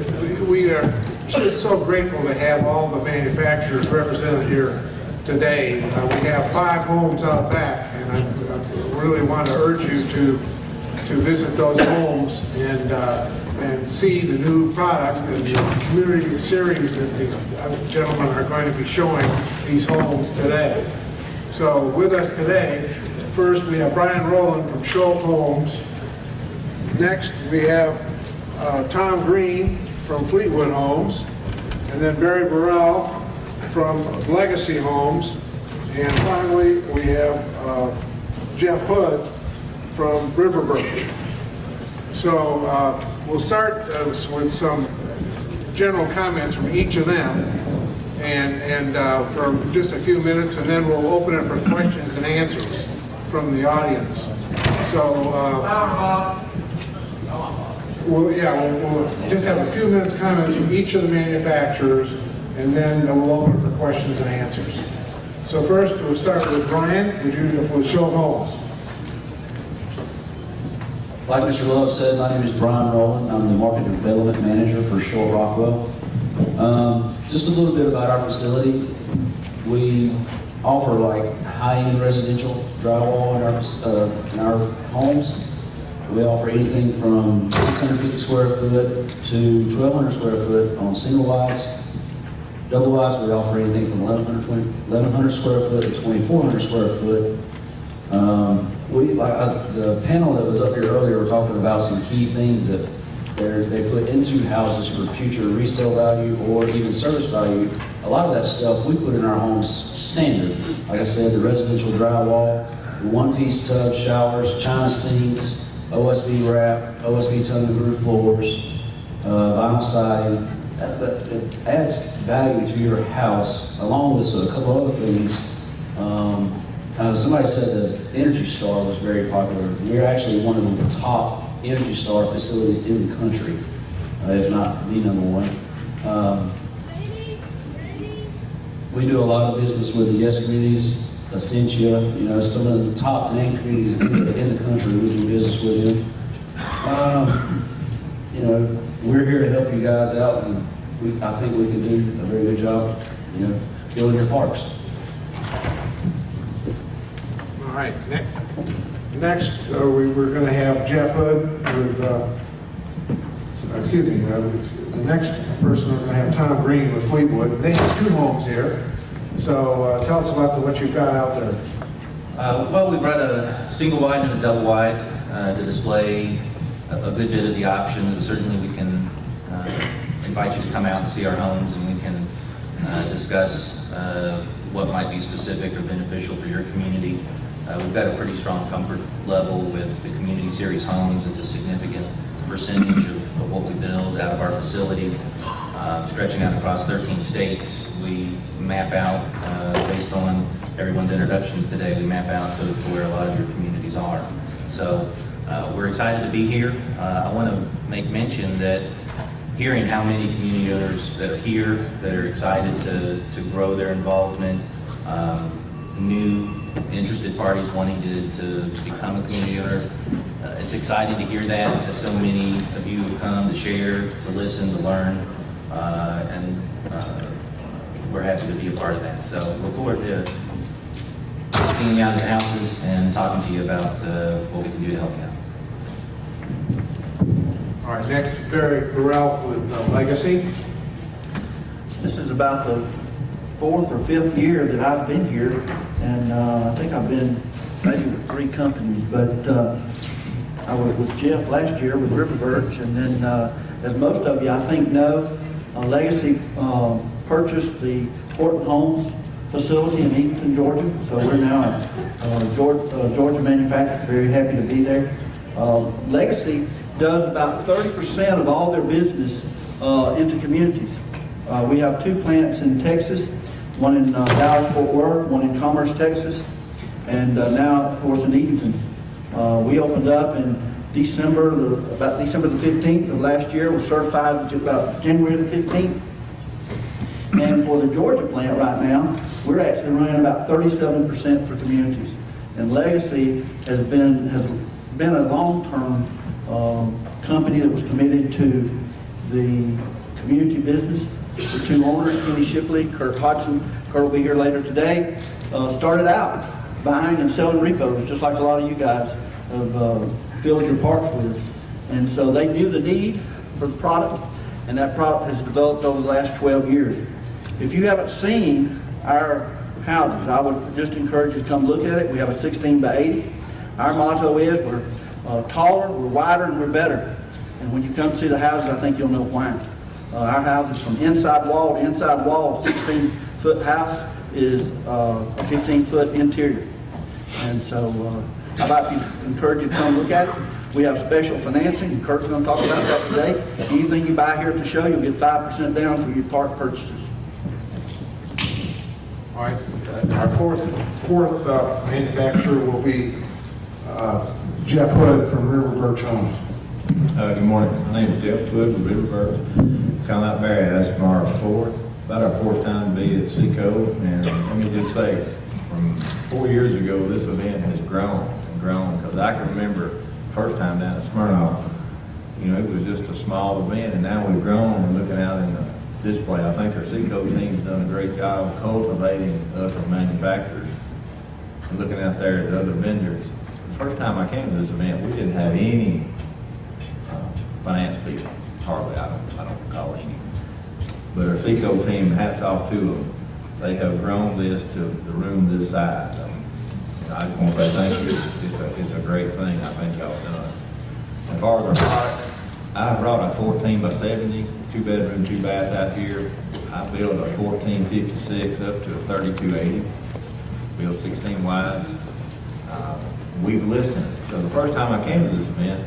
We are just so grateful to have all the manufacturers represented here today. We have 5 homes out back, and I really want to urge you to visit those homes and see the new product and the community series that these gentlemen are going to be showing these homes today. So with us today, first we have Brian Rowland from Schultz Homes. Next we have Tom Green from Fleetwood Homes, and then Barry Burrell from Legacy Homes, and finally we have Jeff Hood from Riverbirch. So we'll start with some general comments from each of them, and for just a few minutes, and then we'll open it for questions and answers from the audience. So we'll just have a few minutes comments from each of the manufacturers, and then we'll open for questions and answers. So first, we'll start with Brian. Would you with Schultz Homes? Like Mr. Love said, my name is Brian Rowland. I'm the Market Development Manager for Short Rockwell. Just a little bit about our facility. We offer like high-end residential drywall in our homes. We offer anything from 650 square foot to 1,200 square foot on single wides. Double wides, we offer anything from 1,100 square foot to 2,400 square foot. The panel that was up here earlier were talking about some key things that they put into houses for future resale value or even service value. A lot of that stuff we put in our homes standard. Like I said, the residential drywall, the one-piece tub, showers, china sinks, OSB wrap, OSB tongue and groove floors, vinyl siding. It adds value to your house, along with a couple other things. Somebody said that Energy Star was very popular. We're actually one of the top Energy Star facilities in the country, if not the number one. We do a lot of business with the Yes Communities, Essentia, some of the top name communities in the country. We do business with them. We're here to help you guys out, and I think we can do a very good job, building your parks. All right, next we're going to have Jeff Hood with, the next person we're going to have Tom Green with Fleetwood. They have 2 homes here, so tell us about what you've got out there. Well, we brought a single wide and a double wide to display a good bit of the options. Certainly we can invite you to come out and see our homes, and we can discuss what might be specific or beneficial for your community. We've got a pretty strong comfort level with the Community Series homes. It's a significant percentage of what we build out of our facility, stretching out across 13 states. We map out, based on everyone's introductions today, we map out to where a lot of your communities are. So we're excited to be here. I want to make mention that hearing how many community owners that are here that are excited to grow their involvement, new interested parties wanting to become a community owner. It's exciting to hear that so many of you have come to share, to listen, to learn, and we're happy to be a part of that. So look forward to seeing you out in the houses and talking to you about what we can do to help you out. All right, next, Barry Burrell with Legacy. This is about the 4th or 5th year that I've been here, and I think I've been maybe with 3 companies, but I was with Jeff last year with Riverbirch, and then as most of you I think know, Legacy purchased the Portland Homes facility in Eatonton, Georgia, so we're now at Georgia manufacturer, very happy to be there. Legacy does about 30% of all their business into communities. We have 2 plants in Texas, one in Dallas-Fort Worth, one in Commerce, Texas, and now, of course, in Eatonton. We opened up in about December the 15th of last year. We're certified about January the 15th. And for the Georgia plant right now, we're actually running about 37% for communities. And Legacy has been a long-term company that was committed to the community business. The two owners, Kenny Shipley, Kurt Hudgins, Kurt will be here later today, started out buying and selling repos, just like a lot of you guys have filled your parks with. And so they knew the need for the product, and that product has developed over the last 12 years. If you haven't seen our houses, I would just encourage you to come look at it. We have a 16 by 80. Our motto is we're taller, we're wider, and we're better. And when you come see the houses, I think you'll know why. Our house is from inside wall to inside wall. 16-foot house is a 15-foot interior. And so I'd like to encourage you to come look at it. We have special financing, and Kurt's going to talk about that today. Anything you buy here at the show, you'll get 5% down for your park purchases. All right, our fourth manufacturer will be Jeff Hood from River Birch Homes. Good morning. My name is Jeff Hood with River Birch. Come out there, that's tomorrow 4th. About our fourth time to be at SECO, and let me just say, from 4 years ago, this event has grown and grown, because I can remember the first time down at Smyrna, you know, it was just a small event, and now we've grown and looking out in the display. I think our SECO team's done a great job of cultivating us as manufacturers and looking out there at other vendors. The first time I came to this event, we didn't have any finance people, hardly. I don't recall any. But our SECO team, hats off to them. They have grown this to the room this size. I just want to say thank you. It's a great thing I think y'all done. As far as our product, I brought a 14 by 70, 2-bedroom, 2-bath out here. I built a 1456 up to a 3280. Built 16 wides. We've listened. So the first time I came to this event,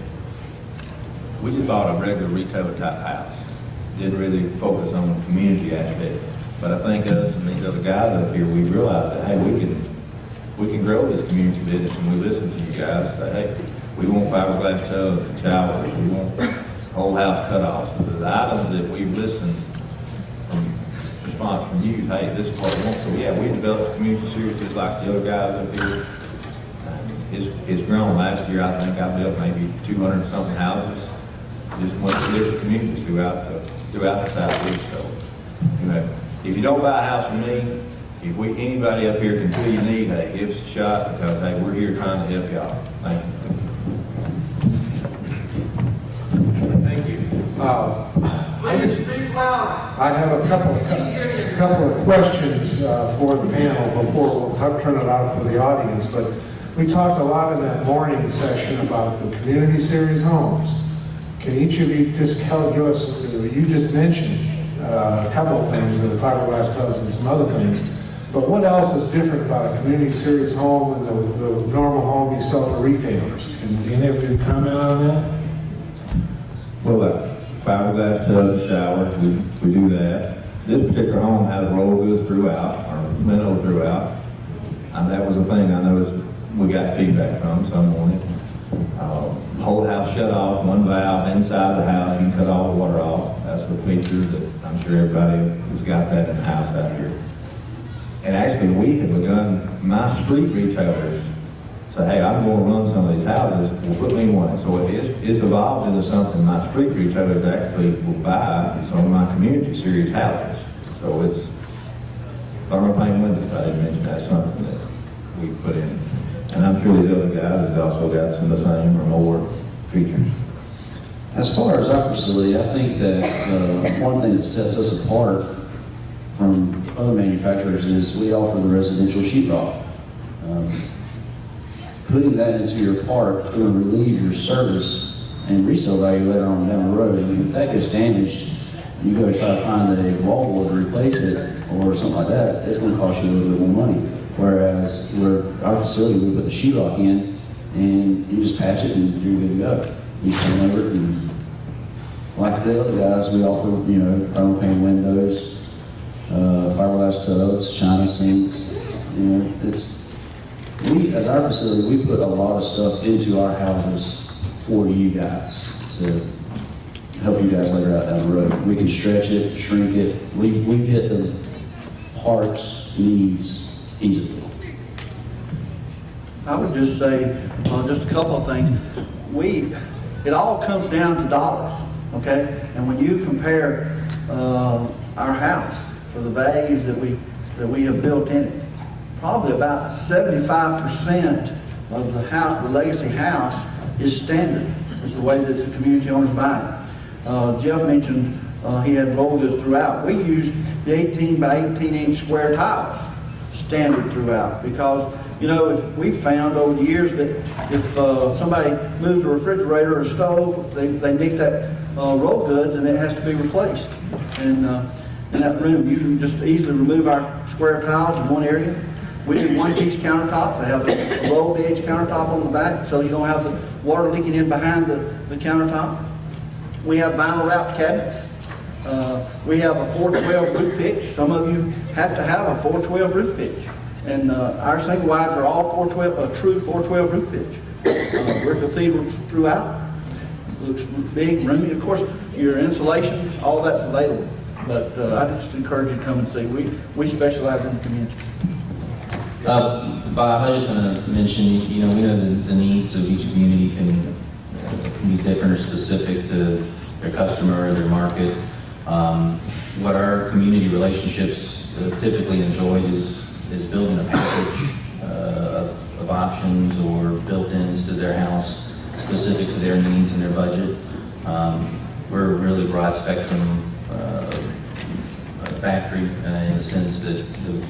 we just bought a regular retailer type house. Didn't really focus on the community aspect. But I think us and these other guys up here, we realized that, hey, we can grow this community business, and we listen to you guys. Say, hey, we want fiberglass tubs and showers. We want whole house cutoffs. The items that we've listened from response from you, hey, this is what we want. So yeah, we developed a community series just like the other guys up here. It's grown. Last year, I think I built maybe 200 something houses. Just went to different communities throughout the Southeast. So, you know, if you don't buy a house from me, if anybody up here can fill your need, hey, give us a shot, because hey, we're here trying to help y'all. Thank you. Thank you. I have a couple of questions for the panel before we'll turn it out for the audience. But we talked a lot in that morning session about the community series homes. Can each of you just give us? You just mentioned a couple of things, the fiberglass tubs and some other things. But what else is different about a community series home and the normal home you sell to retailers? Can any of you comment on that? Well, fiberglass tub, shower, we do that. This particular home has roll goods throughout, or window throughout. And that was a thing I noticed we got feedback from some morning. Whole house shut off, one valve inside the house, you can cut all the water off. That's the feature that I'm sure everybody has got that in the house out here. And actually, we have begun, my street retailers say, hey, I'm going to run some of these houses, well, put me one. So it's evolved into something my street retailers actually will buy some of my community series houses. So it's thermopane windows, I didn't mention that's something that we put in. And I'm sure these other guys have also got some of the same or more features. As far as our facility, I think that one thing that sets us apart from other manufacturers is we offer the residential sheetrock. Putting that into your park is going to relieve your service and resale value later on down the road. I mean, if that gets damaged, and you go try to find a wallboard to replace it or something like that, it's going to cost you a little bit more money. Whereas our facility, we put the sheetrock in, and you just patch it, and you're good to go. You come over it, and like the other guys, we offer, you know, thermopane windows, fiberglass tubs, china sinks. You know, we as our facility, we put a lot of stuff into our houses for you guys to help you guys later out down the road. We can stretch it, shrink it. We hit the parts needs easily. I would just say just a couple of things. It all comes down to dollars. okay? And when you compare our house for the values that we have built in it, probably about 75% of the house, the legacy house, is standard, is the way that the community owners buy it. Jeff mentioned he had roll goods throughout. We used the 18 by 18 inch square tiles, standard throughout, because you know, if we found over the years that if somebody moves a refrigerator or a stove, they nick that roll goods and it has to be replaced. And in that room, you can just easily remove our square tiles in one area. We do one-piece countertops. They have a rolled edge countertop on the back, so you don't have the water leaking in behind the countertop. We have vinyl wrap cabinets. We have a 412 roof pitch. Some of you have to have a 412 roof pitch. And our single wides are all 412, a true 412 roof pitch. We're cathedral throughout. Looks big, roomy. Of course, your insulation, all that's available. But I just encourage you to come and see. We specialize in the community. Bob, I was just going to mention, you know, we know the needs of each community can be different or specific to their customer or their market. What our community relationships typically enjoy is building a package of options or built-ins to their house specific to their needs and their budget. We're a really broad spectrum factory in the sense that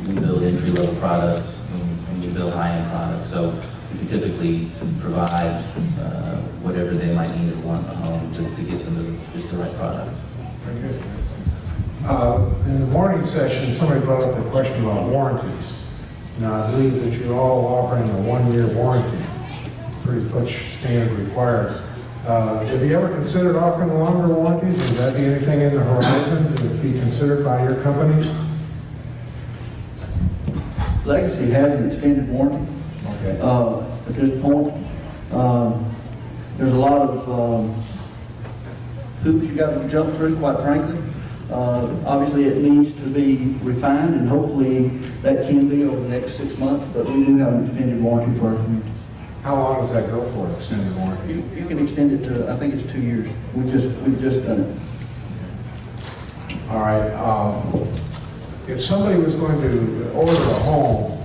we build entry-level products and we build high-end products. So we can typically provide whatever they might need or want in the home to get them just the right product. Very good. In the morning session, somebody brought up the question about warranties. Now, I believe that you're all offering a 1-year warranty, pretty much standard required. Have you ever considered offering longer warranties? Would that be anything in the horizon to be considered by your companies? Legacy has an extended warranty. Okay. At this point, there's a lot of hoops you got to jump through, quite frankly. Obviously, it needs to be refined, and hopefully that can be over the next 6 months, but we do have an extended warranty for our community. How long does that go for, extended warranty? You can extend it to, I think it's 2 years. We've just done it. All right. If somebody was going to order a home,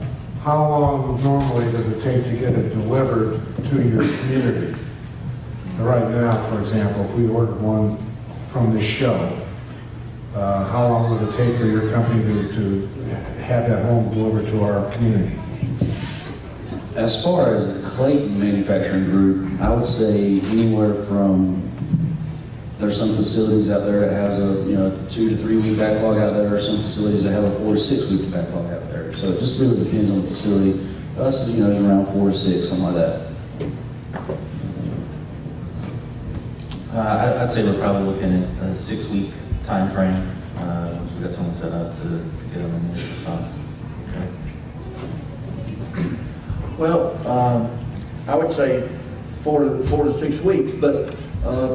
how long normally does it take to get it delivered to your community? Right now, for example, if we ordered one from this show, how long would it take for your company to have that home delivered to our community? As far as the Clayton Manufacturing Group, I would say anywhere from, there's some facilities out there that has a 2 to 3 week backlog out there, or some facilities that have a 4 to 6 week backlog out there. So it just really depends on the facility. Us, is around 4 to 6, something like that. I'd say we're probably looking at a 6-week time frame. Once we got someone set up to get them in the stock. Well, I would say 4 to 6 weeks, but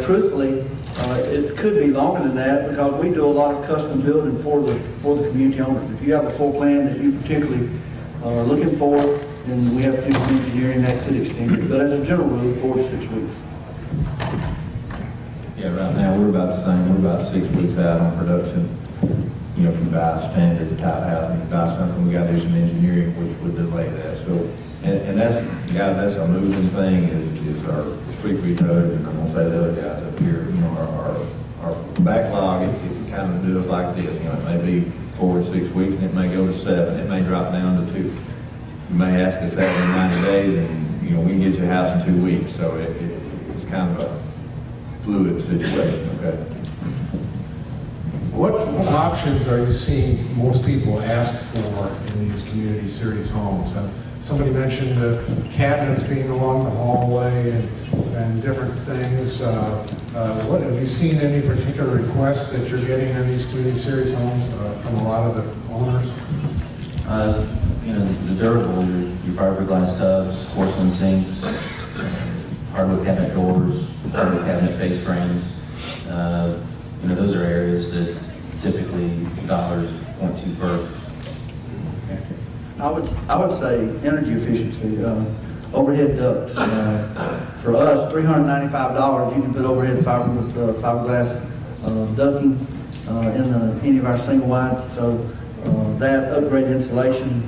truthfully, it could be longer than that because we do a lot of custom building for the community owners. If you have a floor plan that you particularly are looking for, then we have to do some engineering that could extend it. But as a general rule, 4 to 6 weeks. Yeah, right now, we're about the same. We're about 6 weeks out on production. If you buy a standard type house, if you buy something, we got to do some engineering, which would delay that. So, and that's, guys, that's a moving thing is our street retailers, and I'm gonna say the other guys up here, our backlog, it kind of does like this. It may be 4 to 6 weeks, and it may go to 7. It may drop down to 2. You may ask us that in 90 days, and we can get your house in 2 weeks. So it's kind of a fluid situation, okay? What options are you seeing most people ask for in these community series homes? Somebody mentioned cabinets being along the hallway and different things. What have you seen any particular requests that you're getting in these community series homes from a lot of the owners? The durables, your fiberglass tubs, porcelain sinks, hardwood cabinet doors, hardwood cabinet face frames. Those are areas that typically dollars point to first. I would say energy efficiency, overhead ducts, For us, $395, you can put overhead fiberglass ducting in any of our single wides. So that upgrade insulation.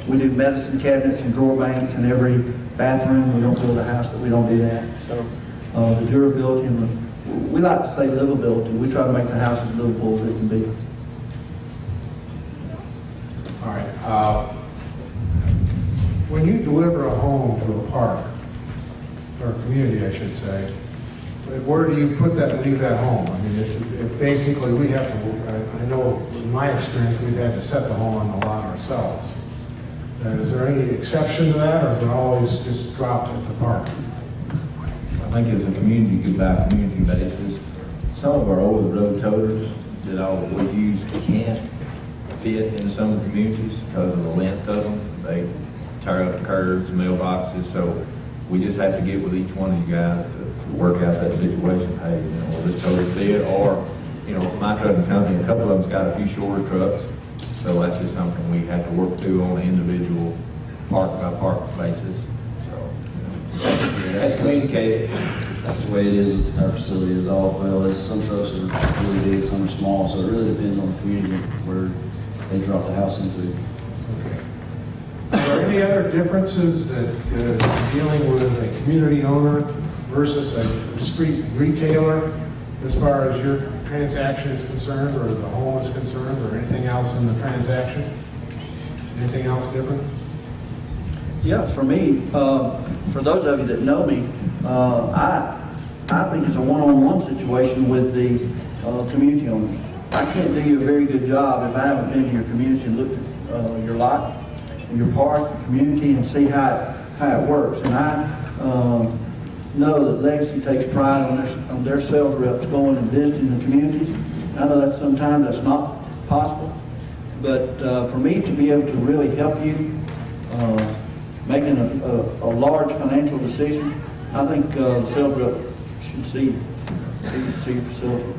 We do medicine cabinets and drawer banks in every bathroom. We don't build a house that we don't do that. So the durability and we like to say livability. We try to make the house as livable as it can be. All right. When you deliver a home to a park, or a community, I should say, where do you put that and leave that home? I mean, it's basically, we have to, I know in my experience, we've had to set the home on the lot ourselves. Is there any exception to that, or is it always just dropped at the park? I think it's a community, by community basis. Some of our over-the-road toters that all we use can't fit in some of the communities because of the length of them. They tear up curbs, mailboxes, so we just have to get with each one of you guys to work out that situation. Hey, will this toter fit? Or, my trucking company, a couple of them's got a few shorter trucks, so that's just something we have to work through on an individual park-by-park basis. So, That's communicated. That's the way it is at our facility. Is all well. Some trucks are really big, some are small. So it really depends on the community where they drop the house into. Are there any other differences that dealing with a community owner versus a street retailer as far as your transaction is concerned, or the home is concerned, or anything else in the transaction? Anything else different? Yeah, for me, for those of you that know me, I think it's a one-on-one situation with the community owners. I can't do you a very good job if I haven't been to your community and looked at your lot, your park, your community, and see how it works. And I know that Legacy takes pride on their sales reps going and visiting the communities. I know that sometimes that's not possible, but for me to be able to really help you making a large financial decision, I think the sales rep should see your facility.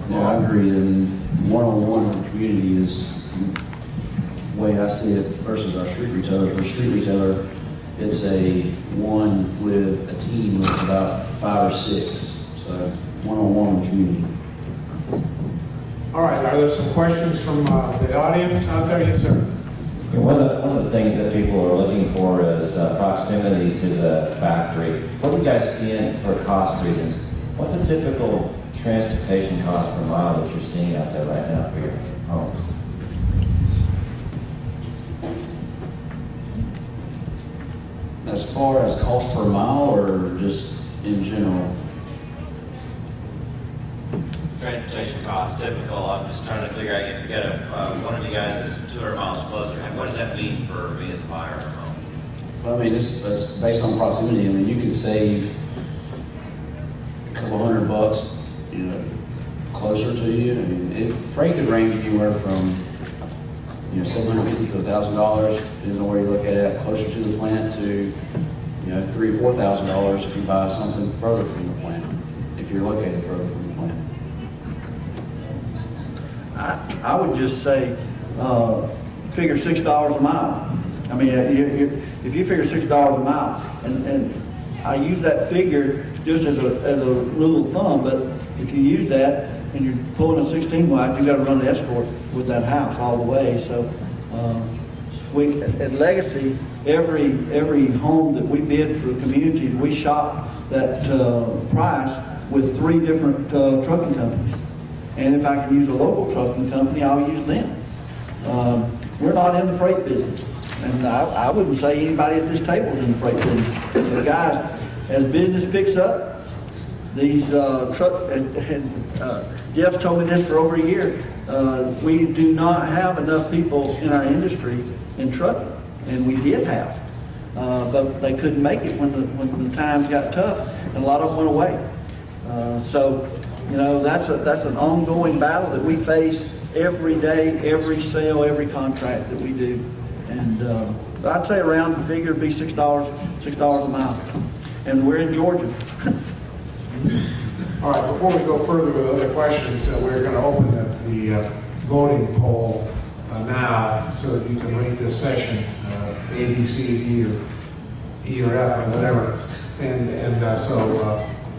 Yeah, I agree. And one-on-one with the community is the way I see it versus our street retailers. For a street retailer, it's a one with a team of about 5 or 6. So one-on-one with the community. All right, are there some questions from the audience out there? Yes, sir. One of the things that people are looking for is proximity to the factory. What are you guys seeing for cost reasons? What's a typical transportation cost per mile that you're seeing out there right now for your homes? As far as cost per mile, or just in general? Transportation costs typical. I'm just trying to figure out if you get one of you guys is 200 miles closer. And what does that mean for me as a buyer of a home? Well, I mean, that's based on proximity. I mean, you could save a couple $100, closer to you. I mean, freight could range anywhere from, $750 to $1,000, depending on where you look at it, closer to the plant to, $3,000 or $4,000 if you buy something further from the plant, if you're located further from the plant. I would just say, figure $6 a mile. I mean, if you figure $6 a mile, and I use that figure just as a rule of thumb, but if you use that and you're pulling a 16 wide, you got to run an escort with that house all the way. So at Legacy, every home that we bid for communities, we shop that price with 3 different trucking companies. And if I can use a local trucking company, I'll use them. We're not in the freight business. And I wouldn't say anybody at this table is in the freight business. So guys, as business picks up, these Jeff's told me this for over a year, we do not have enough people in our industry in trucking. And we did have. But they couldn't make it when the times got tough, and a lot of them went away. So that's an ongoing battle that we face every day, every sale, every contract that we do. And but I'd say around the figure would be $6 a mile. And we're in Georgia. All right, before we go further with other questions, we're going to open the voting poll now so that you can rate this session, A, B, C, D, or E or F or whatever. So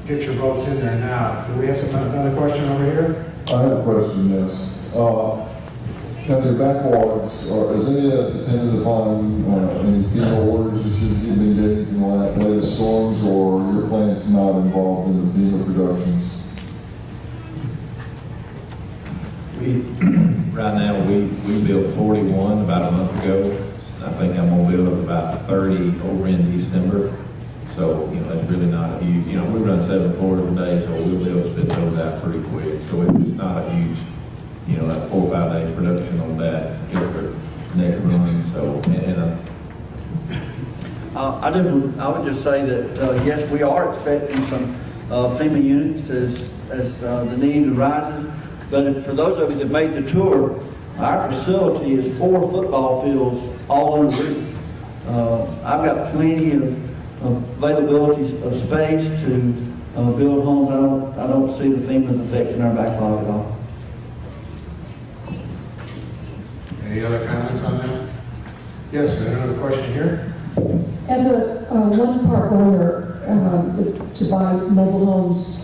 get your votes in there now. Do we have another question over here? I have a question, yes. Now their backlogs, is any of that dependent upon any FEMA orders that you've been getting from the latest storms, or your plant's not involved in the FEMA productions? Right now, we built 41 about a month ago. I think I'm gonna build about 30 over in December. So, it's really not a huge, we run 7 floors a day, so we'll be able to spit those out pretty quick. So it's not a huge, like 4 or 5 day production on that next run. So, I would just say that, yes, we are expecting some FEMA units as the need arises. But for those of you that made the tour, our facility is 4 football fields all under roof. I've got plenty of availabilities of space to build homes. I don't see the FEMA's affecting our backlog at all. Any other comments on that? Yes, another question here? As a one-part owner to buy mobile homes,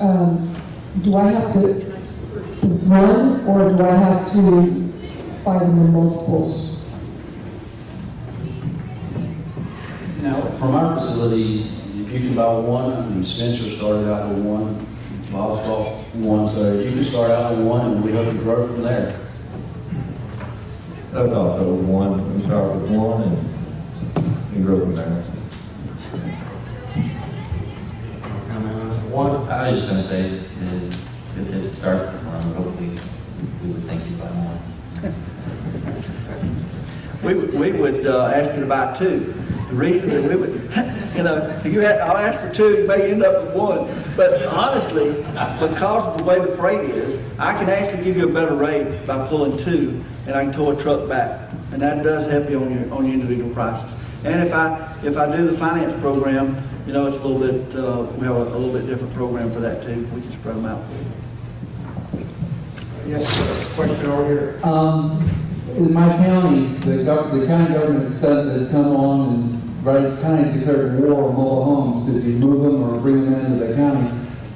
do I have to one, or do I have to buy them in multiples? Now, from our facility, you can buy one. I mean, Spencer started out with one, Bob's bought one, so you can start out with one, and we hope to grow from there. that's also one, we start with one and grow from there. Comment on it? One? I was just gonna say, it started with one, but hopefully we would think you'd buy more. We would ask you to buy 2. The reason that we would, I'll ask for 2, you may end up with 1. But honestly, because of the way the freight is, I can actually give you a better rate by pulling 2, and I can tow a truck back. And that does help you on your individual prices. And if I do the finance program, it's a little bit, we have a little bit different program for that too. We can spread them out. Yes, sir. Question over here. In my county, the county government has come on and kind of declared war on mobile homes if you move them or bring them into the county.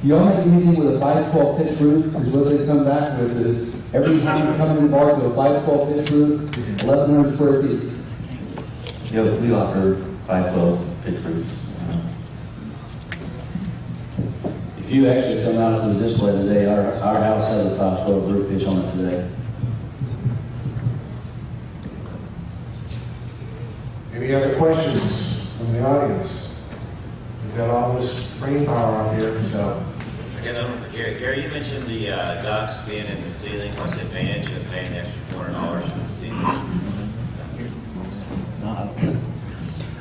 Do y'all make anything with a 512 pitch roof? Because what they come back with is every home coming in bar to a 512 pitch roof, 1,100 square feet. Yeah, we offer 512 pitch roofs. If you actually come out to the display today, our house has a 512 roof pitch on it today. Any other questions from the audience? We've got all this brain power out here, so. I got another one for Gary. Gary, you mentioned the ducts being in the ceiling. What's the advantage of paying the extra $400 for the ceiling?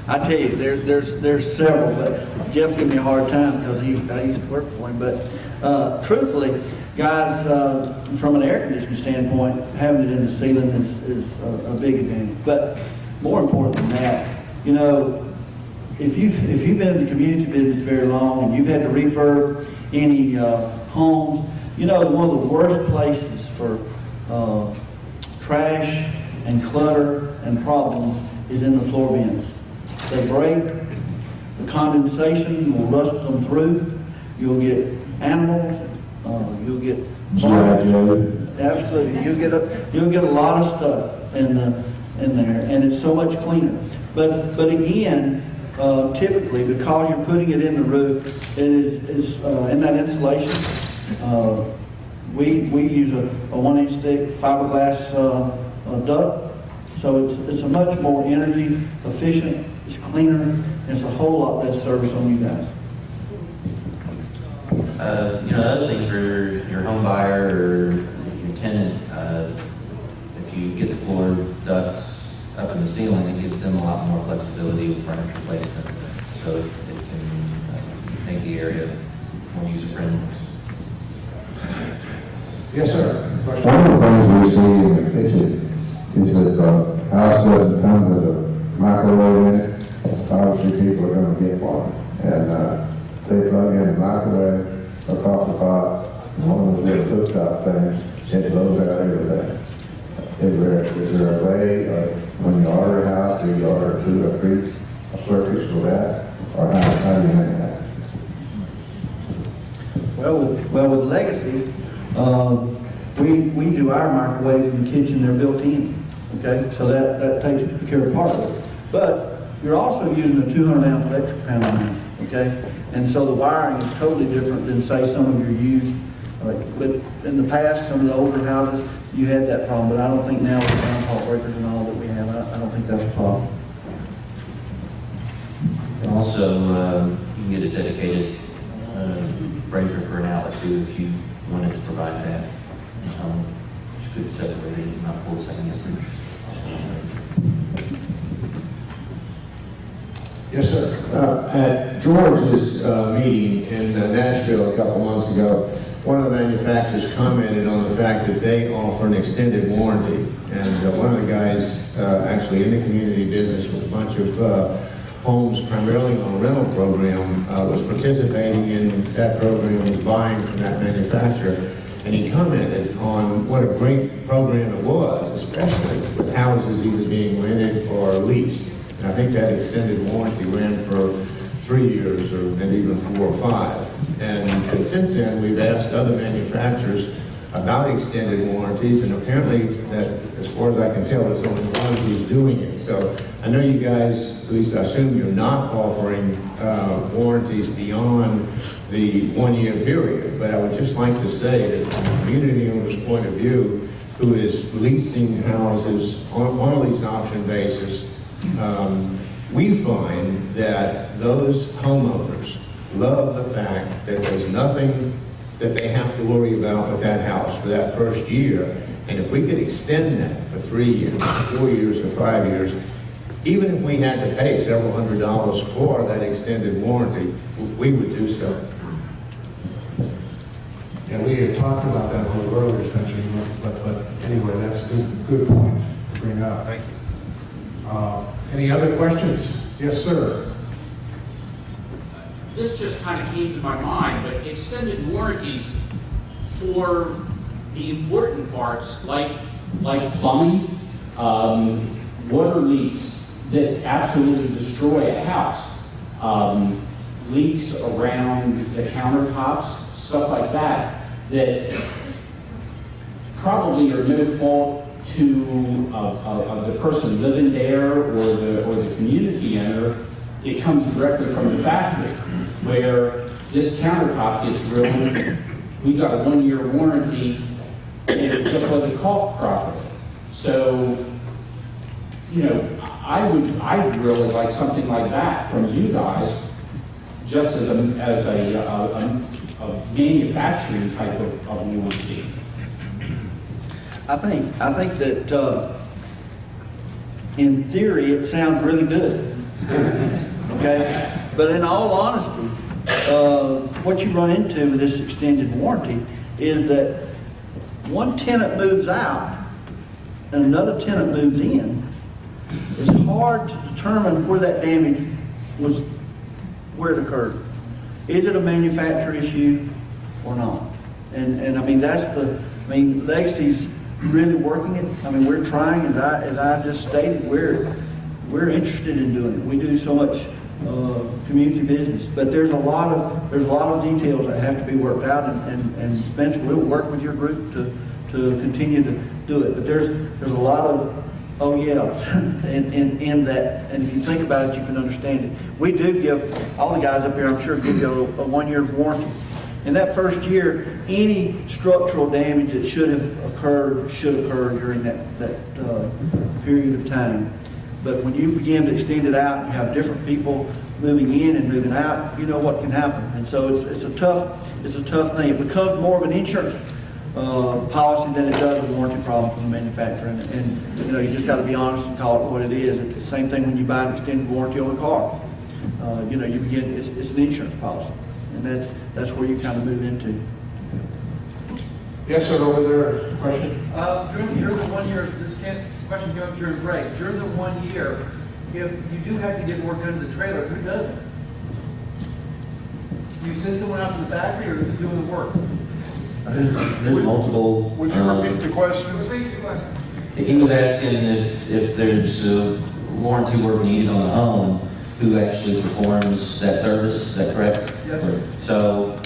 I tell you, there's several, but Jeff gave me a hard time because I used to work for him. But truthfully, guys, from an air conditioning standpoint, having it in the ceiling is a big advantage. But more important than that, if you've been in the community business very long and you've had to refurb any homes, one of the worst places for trash and clutter and problems is in the floor vents. They break, the condensation will rust them through. You'll get animals, you'll get birds. Absolutely, you'll get a lot of stuff in there, and it's so much cleaner. But again, typically, because you're putting it in the roof, it is in that insulation. We use a 1-inch thick fiberglass duct, so it's a much more energy efficient. It's cleaner, and it's a whole lot less service on you guys. Another thing for your home buyer or your tenant, if you get the floor ducts up in the ceiling, it gives them a lot more flexibility with furniture placement, so it can make the area more user-friendly. Yes, sir. Question? One of the things we see in the kitchen is that the house doesn't come with a microwave in it. Obviously, people are going to get one. And they plug in a microwave, a coffee pot, one of those little cooktop things, it blows out everything. Is there a way, when you order a house, do you order 2 or 3 circuits for that? Or how do you handle that? Well, with Legacy, we do our microwaves in the kitchen, they're built in, okay? So that takes care of part of it. But you're also using a 200-ounce electric panel now, okay? And so the wiring is totally different than, say, some of your used, but in the past, some of the older houses, you had that problem, but I don't think now with the downfall breakers and all that we have, I don't think that's a problem. And also, you can get a dedicated breaker for an outlet too, if you wanted to provide that. Just could separate it, not pull the same amperage. Yes, sir. At George's meeting in Nashville a couple months ago, one of the manufacturers commented on the fact that they offer an extended warranty. And one of the guys actually in the community business with a bunch of homes primarily on a rental program was participating in that program, was buying from that manufacturer. And he commented on what a great program it was, especially with houses either being rented or leased. And I think that extended warranty ran for 3 years or maybe even 4 or 5. And since then, we've asked other manufacturers about extended warranties, and apparently that, as far as I can tell, there's only one who's doing it. So I know you guys, at least I assume you're not offering warranties beyond the 1 year period, but I would just like to say that from a community owner's point of view, who is leasing houses on a lease option basis, we find that those homeowners love the fact that there's nothing that they have to worry about with that house for that first year. And if we could extend that for 3 years, 4 years, or 5 years, even if we had to pay several $100s for that extended warranty, we would do so. Yeah, we had talked about that a little earlier, Spencer, but anyway, that's a good point to bring up. Thank you. Any other questions? Yes, sir. This just kind of came to my mind, but extended warranties for the important parts like plumbing, water leaks that absolutely destroy a house, leaks around the countertops, stuff like that, that probably are no fault to of the person living there or the community owner. It comes directly from the factory, where this countertop gets ruined. We got a 1 year warranty, and it just wasn't caulked properly. So, you know, I'd really like something like that from you guys, just as a manufacturing type of warranty. I think that in theory it sounds really good, okay? But in all honesty, what you run into with this extended warranty is that one tenant moves out and another tenant moves in. It's hard to determine where that damage was, where it occurred. Is it a manufacturer issue or not? And I mean, Legacy's really working it. I mean, we're trying, as I just stated, we're interested in doing it. We do so much community business, but there's a lot of details that have to be worked out, and Spencer will work with your group to continue to do it. But there's a lot of oh yeah in that, and if you think about it, you can understand it. We do give all the guys up here, I'm sure, give you a 1 year warranty. In that first year, any structural damage that should occur during that period of time. But when you begin to extend it out, you have different people moving in and moving out, you know what can happen. And so it's a tough thing. It becomes more of an insurance policy than it does a warranty problem from the manufacturer. And you know, you just got to be honest and call it what it is. It's the same thing when you buy an extended warranty on a car. You know, it's an insurance policy, and that's where you kind of move into. Yes, sir, over there, question? During the 1 year, this question came up during break. During the 1 year, if you do have to get work done to the trailer, who does it? Do you send someone out to the factory, or who's doing the work? There's multiple. Would you repeat the question? He was asking if there's warranty work needed on the home, who actually performs that service, is that correct? Yes, sir. So,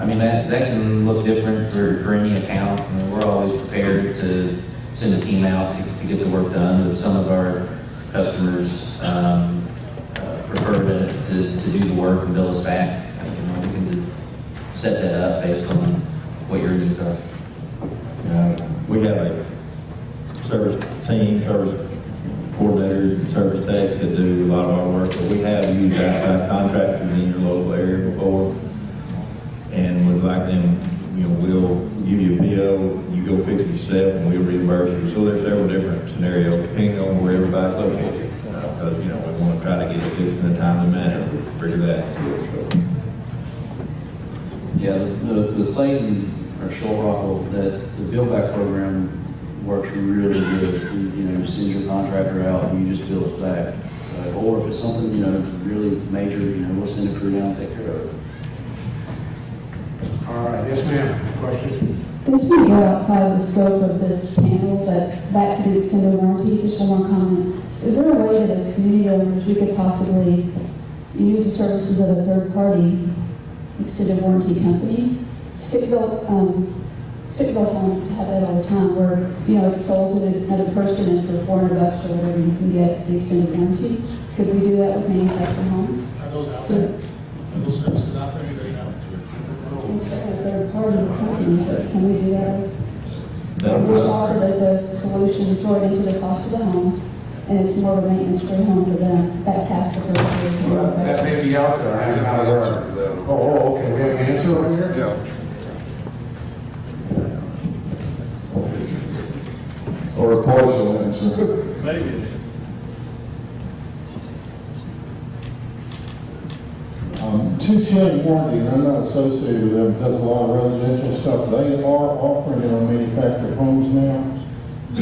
I mean, that can look different for any account. I mean, we're always prepared to send a team out to get the work done, but some of our customers prefer to do the work and bill us back. You know, we can set that up based on what your needs are. We have a service team, service coordinators, and service techs that do a lot of our work, but we have used outside contractors in your local area before. And with like them, you know, we'll give you a PO, you go fix it yourself, and we'll reimburse you. So there's several different scenarios depending on where everybody's located. Because, you know, we want to try to get it fixed in a timely manner, figure that out. So. Yeah, the Clayton or Short Rockville, that the build back program works really good. You know, you send your contractor out and you just bill us back. Or if it's something, you know, really major, you know, we'll send a crew down and take care of it. All right, yes, ma'am, question? This may go outside the scope of this panel, but back to the extended warranty, just one more comment. Is there a way that as community owners, we could possibly use the services of a third-party extended warranty company? Stick-built homes have that all the time, where, you know, it's sold to another person and for $400 or whatever, you can get the extended warranty. Could we do that with manufactured homes? Are those out So, there? Are those services out there? Right now? it's like a third-party company, but can we do that with? Which offered as a solution, throw it into the cost of the home, and it's more of a maintenance-free home for them, that past the first year. Well, that may be out there, I'm not aware. Oh, okay, we have an answer over here? Yeah. Or a partial answer. Maybe. 210 warranty, and I'm not associated with them, does a lot of residential stuff. They are offering it on manufactured homes now.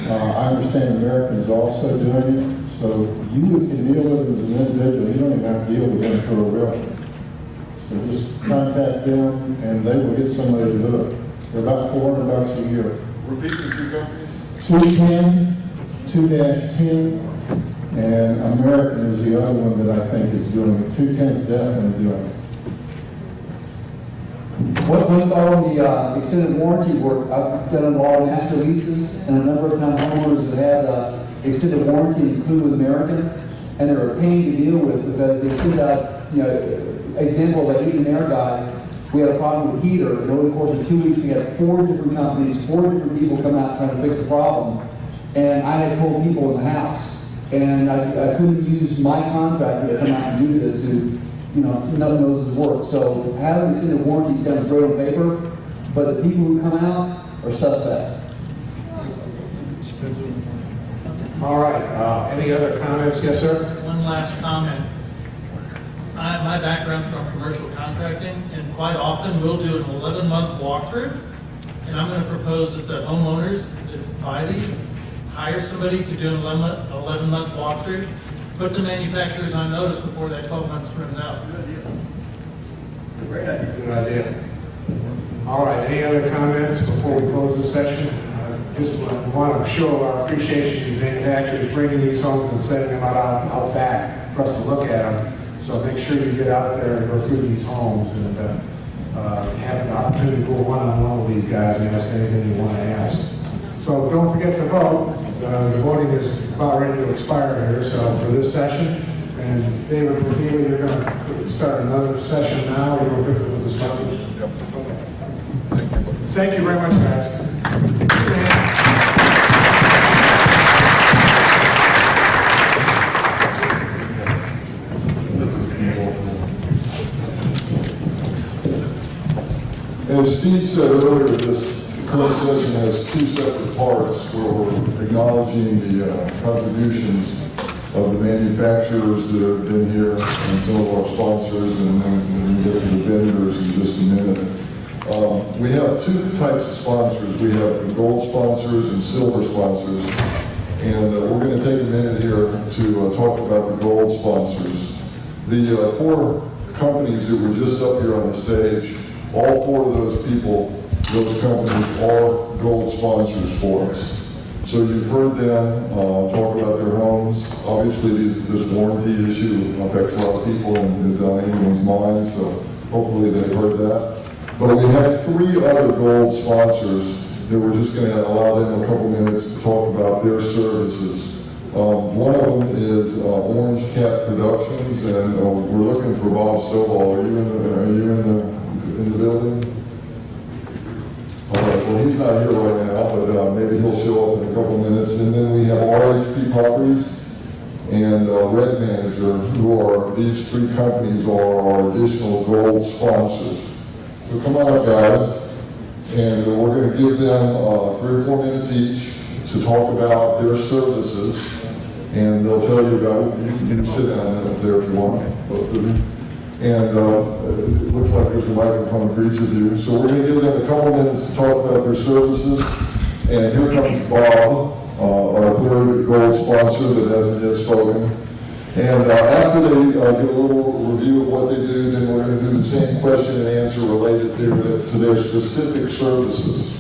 I understand Americans also doing it, so you can deal with them as an individual. You don't even have to deal with them through a realtor. So just contact them, and they will get somebody to do it. They're about $400 a year. Repeat the two companies? 210, 2-10, and American is the other one that I think is doing it. 210 is definitely doing it. One thought on the extended warranty work, I've done a lot of master leases and a number of times homeowners that had extended warranty included with American, and they're a pain to deal with because they send out, you know, example of a heat and air guy. We had a problem with heater, and over the course of 2 weeks, we had 4 different companies, 4 different people come out trying to fix the problem. And I had told people in the house, and I couldn't use my contractor to come out and do this, who, you know, none knows his work. So having extended warranty sounds great on paper, but the people who come out are suspect. All right, any other comments? Yes, sir? One last comment. My background's from commercial contracting, and quite often we'll do an 11-month walkthrough, and I'm going to propose that the homeowners that buy these hire somebody to do an 11-month walkthrough, put the manufacturers on notice before that 12 months runs out. Great idea. Good idea. All right, any other comments before we close this session? Just want to show our appreciation to these manufacturers bringing these homes and setting them out back for us to look at them. So make sure you get out there and go through these homes and have an opportunity to go one-on-one with these guys and ask anything you want to ask. So don't forget to vote. The voting is about ready to expire here, so for this session. And David, you're going to start another session now, or you're good with the sponsors? Okay. Thank you very much, guys. As Steve said earlier, this current session has 2 separate parts where we're acknowledging the contributions of the manufacturers that have been here and some of our sponsors, and then we'll get to the vendors in just a minute. We have 2 types of sponsors. We have the gold sponsors and silver sponsors. And we're going to take a minute here to talk about the gold sponsors. The 4 companies that were just up here on the stage, all 4 of those people, those companies are gold sponsors for us. So you've heard them talk about their homes. Obviously, this warranty issue affects a lot of people and is on anyone's mind, so hopefully they've heard that. But we have 3 other gold sponsors that we're just going to allow them a couple minutes to talk about their services. One of them is Orange Cat Productions, and we're looking for Bob Stovall. Are you in the building? All right, well, he's not here right now, but maybe he'll show up in a couple minutes. And then we have RHP Properties and Red Manager, who are, these 3 companies are our additional gold sponsors. So come on up, guys. And we're going to give them 3 or 4 minutes each to talk about their services. And they'll tell you about, you can sit down up there if you want. And it looks like there's a microphone for each of you. So we're going to give them a couple minutes to talk about their services. And here comes Bob, our 3rd gold sponsor that hasn't yet spoken. And after they get a little review of what they do, then we're going to do the same question and answer related to their specific services.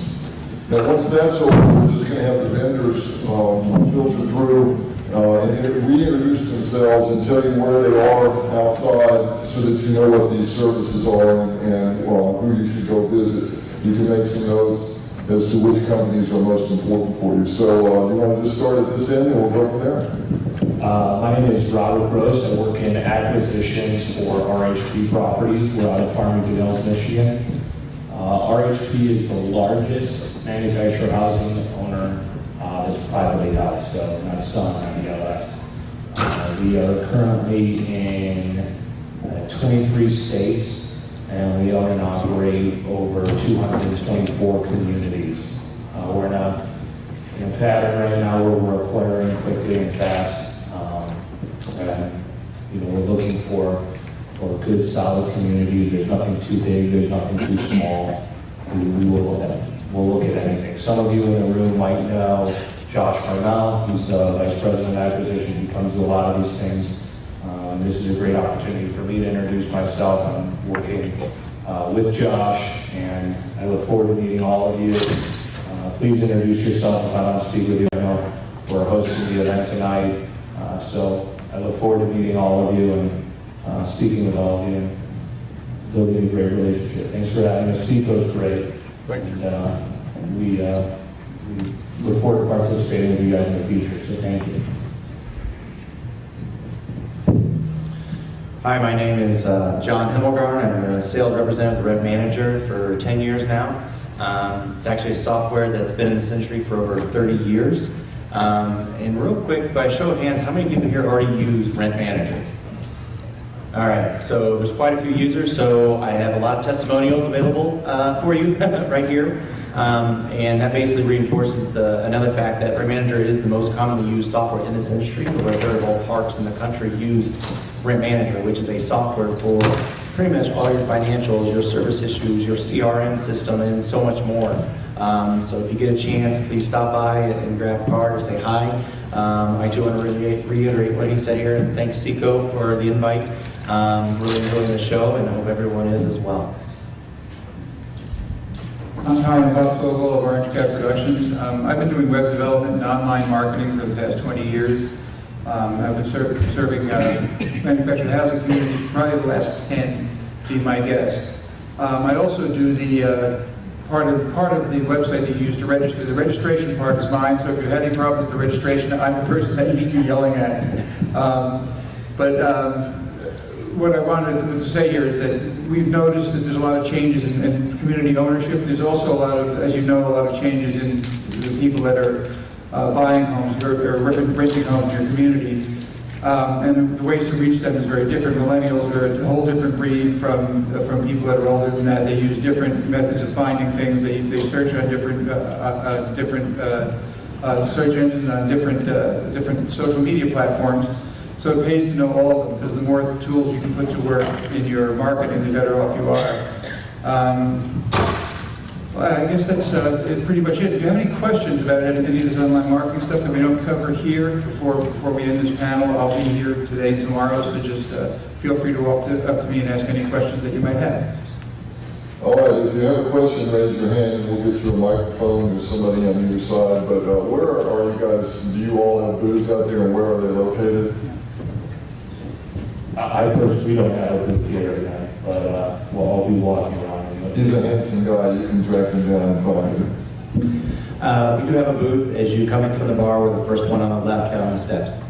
Now once that's over, we're just going to have the vendors filter through and reintroduce themselves and tell you where they are outside so that you know what these services are and who you should go visit. You can make some notes as to which companies are most important for you. So you want to just start at this end and we'll go from there? My name is Robert Gross. I work in acquisitions for RHP Properties. We're out of Farmington Hills, Michigan. RHP is the largest manufactured housing owner that's privately held, so not selling on MLS. We are currently in 23 states, and we own and operate over 224 communities. We're in a pattern right now where we're acquiring quickly and fast. We're looking for good, solid communities. There's nothing too big. There's nothing too small. We'll look at anything. Some of you in the room might know Josh Marnell, who's the Vice President of Acquisition. He comes to a lot of these things. This is a great opportunity for me to introduce myself. I'm working with Josh, and I look forward to meeting all of you. Please introduce yourself if I don't speak with you. I know we're hosting the event tonight, so I look forward to meeting all of you and speaking with all of you and building a great relationship. Thanks for having us. SECO is great. And we look forward to participating with you guys in the future, so thank you. Hi, my name is John Himmelgarn. I'm a sales representative, Red Manager for 10 years now. It's actually a software that's been in this industry for over 30 years. And real quick, by show of hands, how many people here already use Rent Manager? All right, so there's quite a few users, so I have a lot of testimonials available for you right here. And that basically reinforces another fact that Rent Manager is the most commonly used software in this industry. Over a third of all parks in the country use Rent Manager, which is a software for pretty much all your financials, your service issues, your CRM system, and so much more. So if you get a chance, please stop by and grab a card or say hi. I do want to reiterate what he said here and thank SECO for the invite. Really enjoying the show, and I hope everyone is as well. I'm Bob Stovall of Orange Cat Productions. I've been doing web development and online marketing for the past 20 years. I've been serving manufactured housing communities for probably the last 10, be my guess. I also do the part of the website that you use to register. The registration part is mine, so if you had any problems with the registration, I'm the person that you should be yelling at. What I wanted to say here is that we've noticed that there's a lot of changes in community ownership. There's also a lot of, as you know, a lot of changes in the people that are buying homes or renting homes in your community. And the ways to reach them is very different. Millennials are a whole different breed from people that are older than that. They use different methods of finding things. They search on different search engines, on different social media platforms. So it pays to know all of them, because the more tools you can put to work in your marketing, the better off you are. Well, I guess that's pretty much it. If you have any questions about any of this online marketing stuff that we don't cover here before we end this panel, I'll be here today and tomorrow, so just feel free to walk up to me and ask any questions that you might have. All right, if you have a question, raise your hand and we'll get you a microphone. There's somebody on either side. But where are you guys? Do you all have booths out there and where are they located? I personally don't have a booth here tonight, but well, I'll be walking around. He's a handsome guy. You can track him down and find him. We do have a booth as you come in from the bar. We're the first one on the left out on the steps.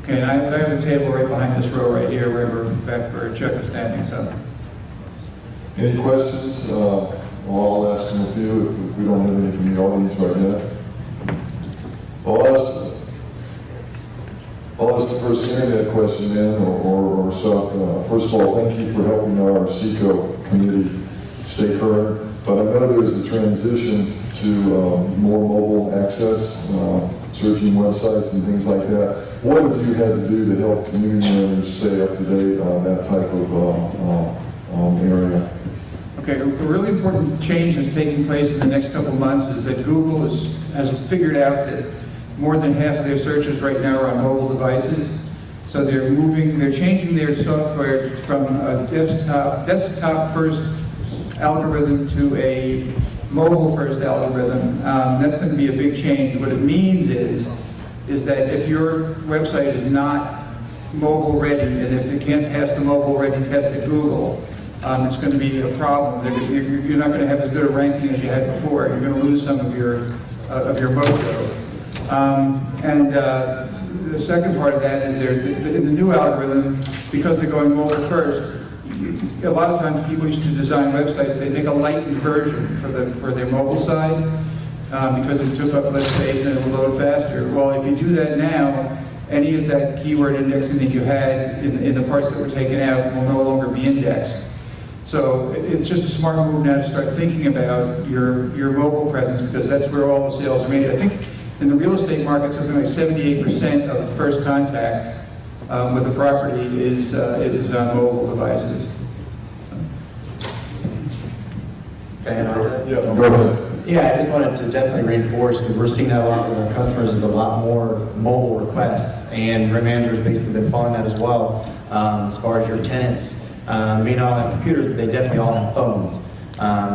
Okay, and I have a table right behind this row right here, back where Chuck is standing, so. Any questions? Well, I'll ask them a few if we don't have any from the audience right now. I'll ask the first internet question then, or so. First of all, thank you for helping our SECO committee stay current. But I know there's a transition to more mobile access, searching websites and things like that. What have you had to do to help community members stay up to date on that type of area? Okay, a really important change that's taking place in the next couple of months is that Google has figured out that more than half of their searches right now are on mobile devices. So they're changing their software from a desktop first algorithm to a mobile first algorithm. That's going to be a big change. What it means is that if your website is not mobile ready, and if it can't pass the mobile ready test at Google, it's going to be a problem. You're not going to have as good a ranking as you had before. You're going to lose some of your mojo. The second part of that is in the new algorithm, because they're going mobile first, a lot of times people used to design websites, they make a lightened version for their mobile side because it took up less space and it will load faster. Well, if you do that now, any of that keyword indexing that you had in the parts that were taken out will no longer be indexed. So it's just a smart move now to start thinking about your mobile presence because that's where all the sales are made. I think in the real estate market, something like 78% of the first contact with the property is on mobile devices. Yeah, go ahead. Yeah, I just wanted to definitely reinforce, because we're seeing that a lot with our customers, is a lot more mobile requests, and rent managers basically been following that as well. As far as your tenants, may not all have computers, but they definitely all have phones.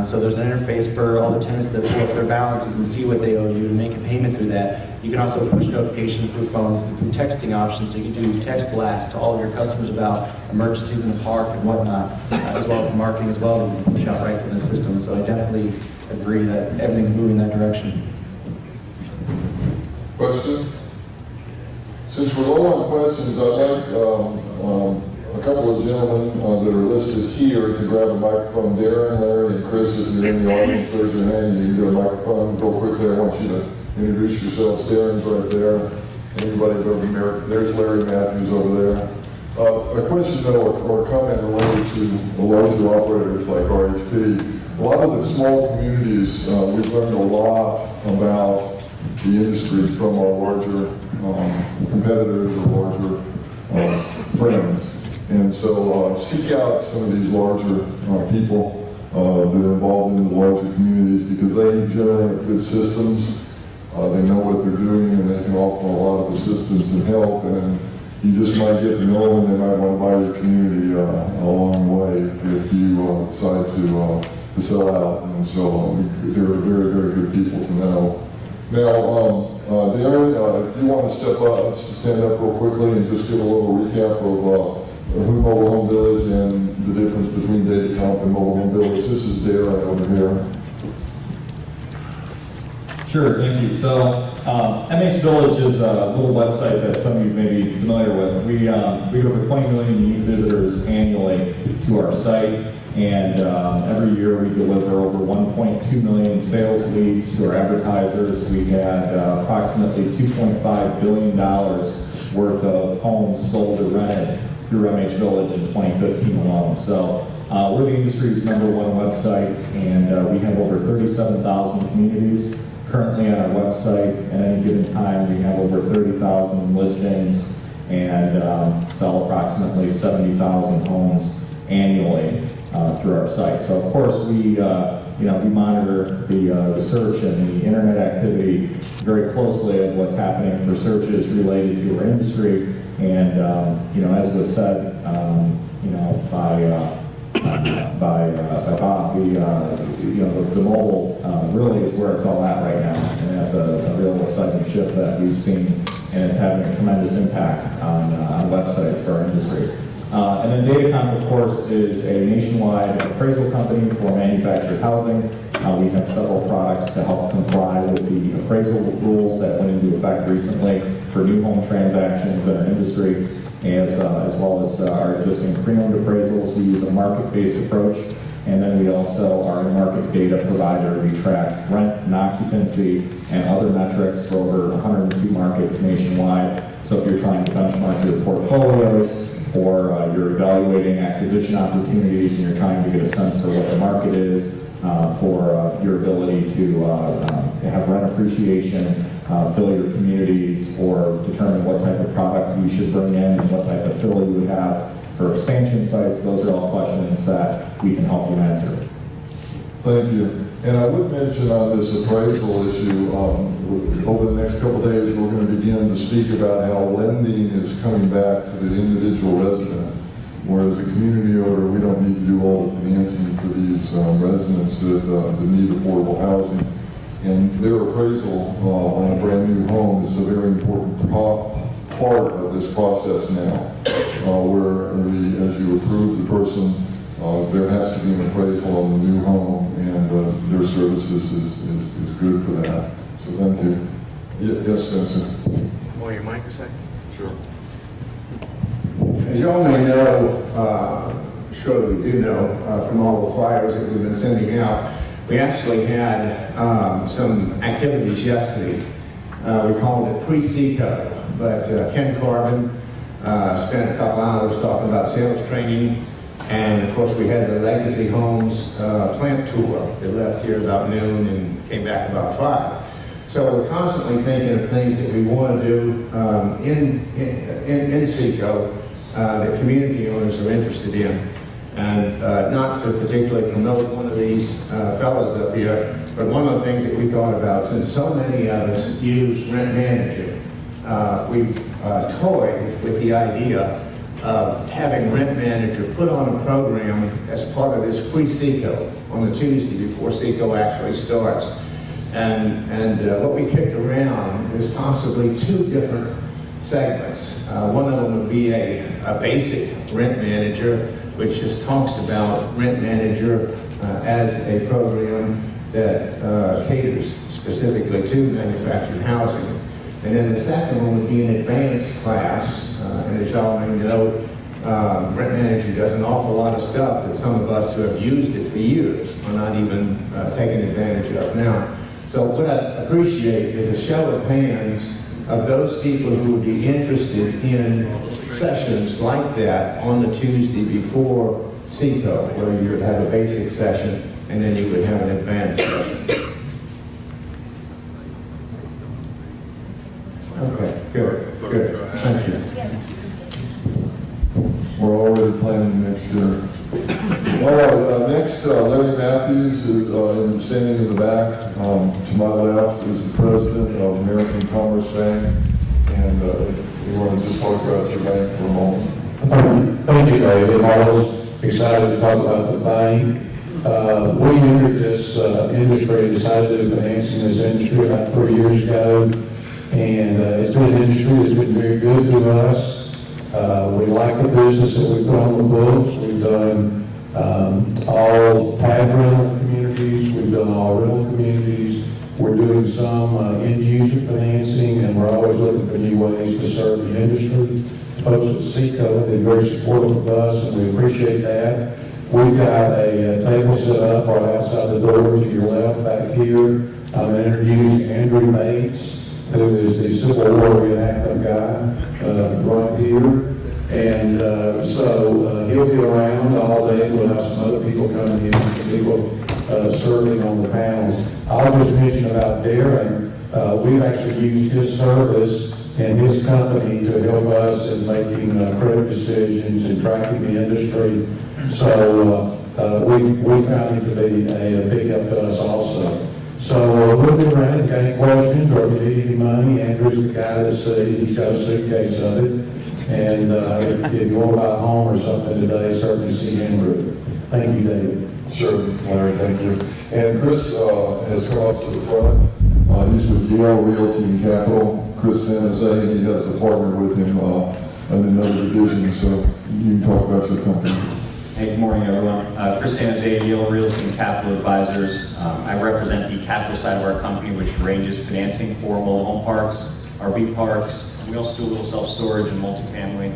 So there's an interface for all the tenants that pull up their balances and see what they owe you and make a payment through that. You can also push notifications through phones, through texting options, so you can do text blasts to all of your customers about emergencies in the park and whatnot, as well as the marketing as well, you can push out right from the system. So I definitely agree that everything's moving in that direction. Question? Since we're low on questions, I'd like a couple of gentlemen that are listed here to grab a microphone. Darren, Larry, and Chris, if you're in the audience, raise your hand. You can get a microphone. Go quickly. I want you to introduce yourselves. Darren's right there. Anybody go over there? There's Larry Matthews over there. A question though, or a comment related to the larger operators like RHP. A lot of the small communities, we've learned a lot about the industry from our larger competitors or larger friends. And so seek out some of these larger people that are involved in the larger communities because they generate good systems. They know what they're doing and they can offer a lot of assistance and help. And you just might get to know them. They might want to buy your community along the way if you decide to sell out. And so they're very, very good people to know. Now, Darren, if you want to step up, stand up real quickly and just give a little recap of Mobile Home Village and the difference between Data Comp and Mobile Home Village. This is Darren over here. Sure, thank you. So, MH Village is a little website that some of you may be familiar with. We get over 20 million unique visitors annually to our site, and every year we deliver over 1.2 million sales leads to our advertisers. We had approximately $2.5 billion worth of homes sold or rented through MH Village in 2015 alone. So we're the industry's #1 website, and we have over 37,000 communities currently on our website. At any given time, we have over 30,000 listings and sell approximately 70,000 homes annually through our site. So of course we monitor the search and the internet activity very closely of what's happening for searches related to our industry. And as was said, by by Bob. The mobile really is where it's all at right now, and that's a real exciting shift that we've seen, and it's having a tremendous impact on websites for our industry. And then Datacom, of course, is a nationwide appraisal company for manufactured housing. We have several products to help comply with the appraisal rules that went into effect recently for new home transactions in our industry, as well as our existing pre-owned appraisals. We use a market-based approach, and then we also are a market data provider. We track rent and occupancy and other metrics for over 102 markets nationwide. So if you're trying to benchmark your portfolios, or you're evaluating acquisition opportunities and you're trying to get a sense for what the market is, for your ability to have rent appreciation, fill your communities, or determine what type of product you should bring in and what type of fill you would have for expansion sites. Those are all questions that we can help you answer. Thank you. And I would mention on this appraisal issue, over the next couple of days, we're going to begin to speak about how lending is coming back to the individual resident. Whereas a community owner, we don't need to do all the financing for these residents that need affordable housing. And their appraisal on a brand new home is a very important part of this process now, where as you approve the person, there has to be an appraisal on the new home, and their services is good for that. So thank you. Yes, Spencer. Want your mic a second? Sure. As you all may know, surely you do know, from all the flyers that we've been sending out, we actually had some activities yesterday. We called it pre-SECO, but Ken Corbin spent a couple hours talking about sales training, and of course we had the Legacy Homes plant tour. They left here about noon and came back about 5. So we're constantly thinking of things that we want to do in SECO that community owners are interested in. And not to particularly promote one of these fellows up here, but one of the things that we thought about, since so many of us use Rent Manager, we've toyed with the idea of having Rent Manager put on a program as part of this pre-SECO on the Tuesday before SECO actually starts. And what we kicked around is possibly 2 different segments. One of them would be a basic Rent Manager, which just talks about Rent Manager as a program that caters specifically to manufactured housing. And then the second one would be an advanced class, and as y'all may know, Rent Manager does an awful lot of stuff that some of us who have used it for years are not even taking advantage of now. So what I appreciate is a show of hands of those people who would be interested in sessions like that on the Tuesday before SECO, where you would have a basic session and then you would have an advanced session. Okay, good, thank you. We're already planning next year. All right, next, Larry Matthews is standing in the back. To my left is the president of American Commerce Bank. And you want to just talk about your bank for a moment? Thank you, David. I'm always excited to talk about the bank. We entered this industry and decided to do financing this industry about 3 years ago. And it's been an industry that's been very good to us. We like the business that we put on the books. We've done all pad rental communities. We've done all rental communities. We're doing some end-user financing, and we're always looking for new ways to serve the industry. Folks at SECO have been very supportive of us, and we appreciate that. We've got a table set up right outside the door to your left back here. I'm going to introduce Andrew Bates, who is the Civil War reenactment guy right here. And so he'll be around all day. We'll have some other people coming in, some people serving on the panels. I'll just mention about Darren. We've actually used his service and his company to help us in making credit decisions and tracking the industry. So we found him to be a big help to us also. So we'll be around. If you got any questions or if you need any money, Andrew's the guy that's he's got a suitcase of it. And if you want to buy a home or something today, certainly see Andrew. Thank you, David. Sure, Larry, thank you. And Chris has come up to the front. He's with Yale Realty and Capital. Chris San Jose, he has a partner with him in another division, so you can talk about your company. Hey, good morning, everyone. Chris San Jose, Yale Realty and Capital Advisors. I represent the capital side of our company, which ranges financing for mobile home parks, RV parks. We also do a little self-storage and multifamily.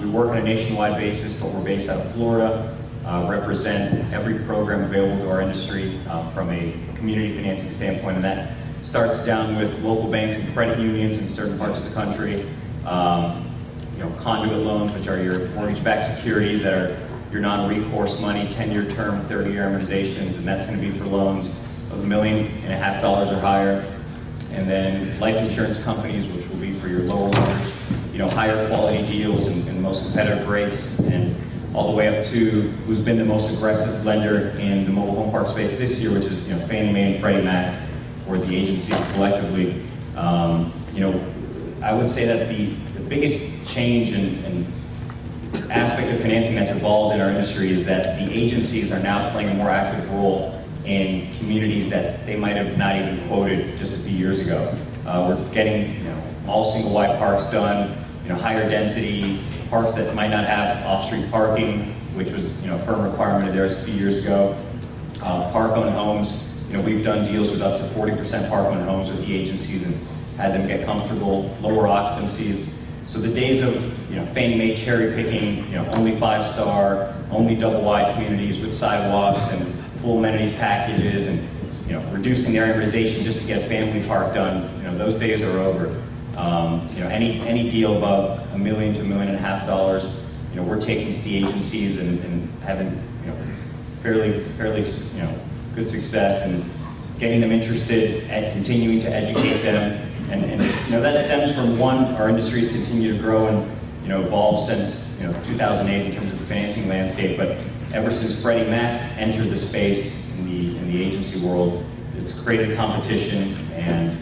We work on a nationwide basis, but we're based out of Florida. Represent every program available to our industry from a community financing standpoint, and that starts down with local banks and credit unions in certain parts of the country. Conduit loans, which are your mortgage-backed securities that are your non-recourse money, 10-year term, 30-year amortizations, and that's going to be for loans of $1.5 million or higher. And then life insurance companies, which will be for your lower leverage, higher quality deals and most competitive rates, and all the way up to who's been the most aggressive lender in the mobile home park space this year, which is Fannie Mae and Freddie Mac, or the agencies collectively. I would say that the biggest change and aspect of financing that's evolved in our industry is that the agencies are now playing a more active role in communities that they might have not even quoted just a few years ago. We're getting all single wide parks done, higher density parks that might not have off-street parking, which was a firm requirement of theirs a few years ago. Park-owned homes, we've done deals with up to 40% park-owned homes with the agencies and had them get comfortable, lower occupancies. So the days of Fannie Mae cherry picking, only 5-star, only double-wide communities with sidewalks and full amenities packages and reducing their amortization just to get a family park done, those days are over. Any deal above $1 million to $1.5 million, we're taking to the agencies and having fairly good success and getting them interested and continuing to educate them. And that stems from, one, our industry has continued to grow and evolve since 2008 in terms of the financing landscape. But ever since Freddie Mac entered the space in the agency world, it's created competition, and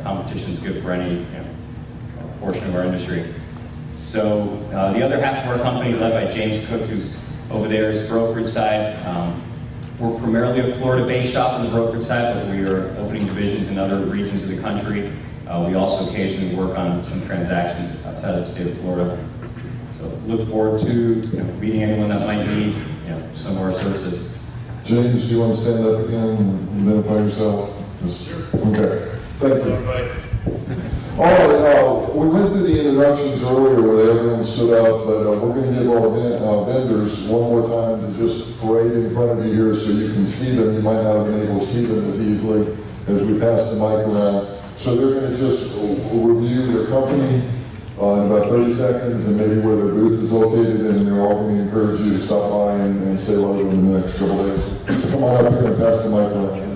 competition is good for any portion of our industry. So the other half of our company, led by James Cook, who's over there, is brokerage side. We're primarily a Florida-based shop on the brokerage side, but we are opening divisions in other regions of the country. We also occasionally work on some transactions outside of the state of Florida. So look forward to meeting anyone that might need some of our services. James, do you want to stand up again and identify yourself? Okay, thank you. All right, we went through the introductions earlier where everyone stood up, but we're going to give our vendors one more time to just parade in front of you here so you can see them. You might not have been able to see them as easily as we pass the mic around. So they're going to just review their company in about 30 seconds and maybe where their booth is located, and they're all going to encourage you to stop by and say hello to them in the next couple days. So come on up here and pass the mic around.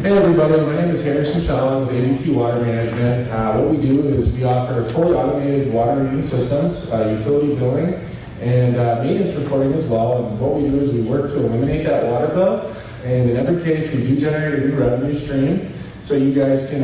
Hey everybody, my name is Harrison Shaw with ABT Water Management. What we do is we offer fully automated water meter systems, utility billing, and maintenance reporting as well. And what we do is we work to eliminate that water bill. And in every case, we do generate a new revenue stream, so you guys can,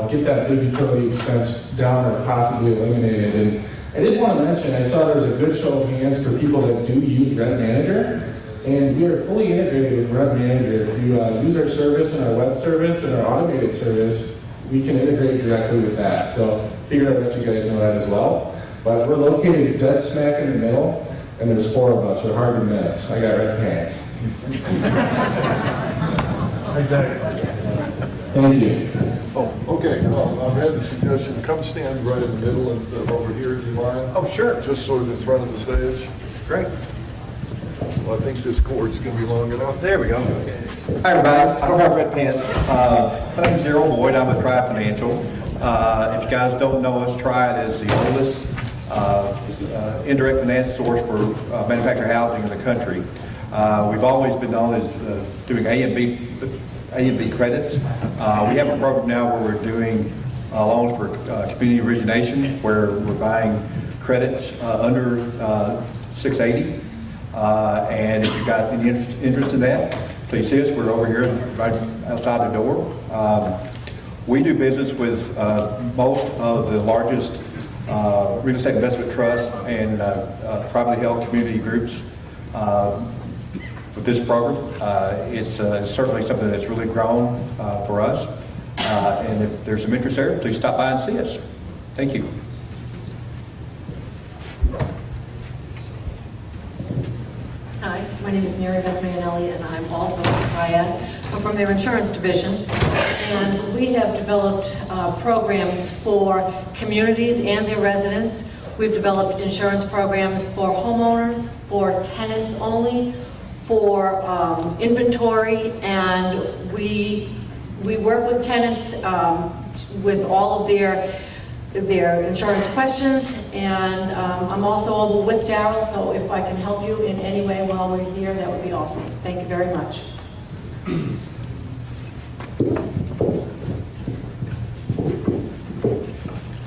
get that big utility expense down or possibly eliminated. And I did want to mention, I saw there was a good show of hands for people that do use Rent Manager, and we are fully integrated with Rent Manager. If you use our service and our web service and our automated service, we can integrate directly with that. So figured I'd let you guys know that as well. But we're located dead smack in the middle. And there's 4 of us, we're hard to miss. I got red pants. Thank you. Oh, okay. I had a suggestion. Come stand right in the middle instead of over here, do you mind? Oh, sure. Just sort of in front of the stage. Great. Well, I think this cord's going to be long enough. There we go. Hi, everybody. I don't have red pants. My name's Daryl Boyd. I'm with Tri Financial. If you guys don't know us, Tri is the oldest indirect finance source for manufactured housing in the country. We've always been known as doing A and B credits. We have a program now where we're doing loans for community origination, where we're buying credits under 680. And if you've got any interest in that, please see us. We're over here right outside the door. We do business with most of the largest real estate investment trusts and privately held community groups with this program. It's certainly something that's really grown for us. And if there's some interest there, please stop by and see us. Thank you. Hi, my name is Mary Beth Manelli, and I'm also with Triad. I'm from their insurance division, and we have developed programs for communities and their residents. We've developed insurance programs for homeowners, for tenants only, for inventory, and we work with tenants with all of their insurance questions, and I'm also with Darryl, so if I can help you in any way while we're here, that would be awesome. Thank you very much.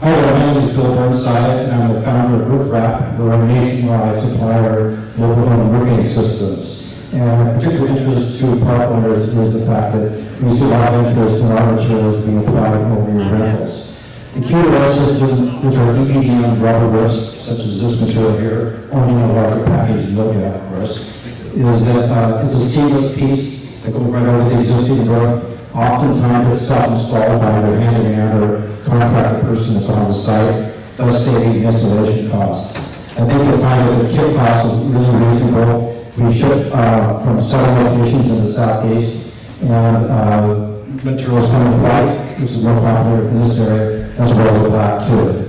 Hi there, my name is Bill Burnside, and I'm the founder of Roof Wrap. We're a nationwide supplier of mobile home roofing systems. And of particular interest to park owners is the fact that we see a lot of interest in our materials being applied over your rentals. The key to our system, which are EPDM rubber roofs, such as this material here, only in a larger package than look at, of course, is that it's a seamless piece that goes right over the existing roof. Oftentimes it's self-installed by either handyman or contractor person that's on the site, thus saving installation costs. I think you'll find that the kit cost is really reasonable. We ship from several locations in the southeast, and materials come in white, which is more popular in this area, as well as black too.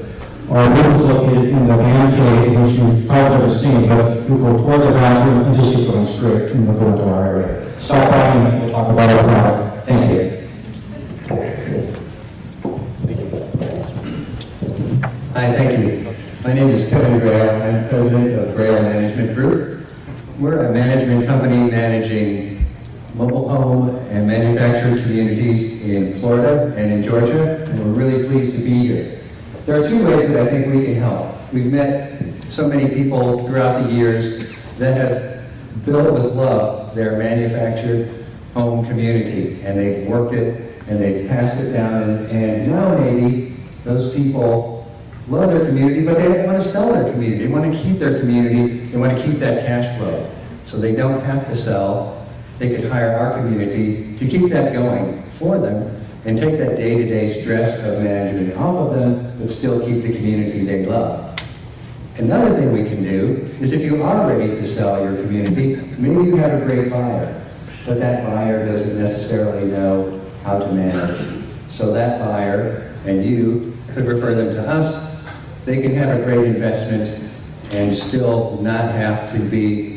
Our room is located in the man cave, which you've probably never seen, but we go toward the bathroom and just keep going straight and go into our area. Stop by and we'll talk about our product. Thank you. Hi, thank you. My name is Kevin Grail. I'm president of Grail Management Group. We're a management company managing mobile home and manufacturing communities in Florida and in Georgia, and we're really pleased to be here. There are two ways that I think we can help. We've met so many people throughout the years that have built with love their manufactured home community, and they've worked it and they've passed it down, and now maybe those people love their community, but they don't want to sell their community. They want to keep their community, they want to keep that cash flow. So they don't have to sell. They could hire our community to keep that going for them and take that day-to-day stress of management off of them, but still keep the community they love. Another thing we can do is if you are ready to sell your community, maybe you have a great buyer, but that buyer doesn't necessarily know how to manage. So that buyer and you could refer them to us. They can have a great investment and still not have to be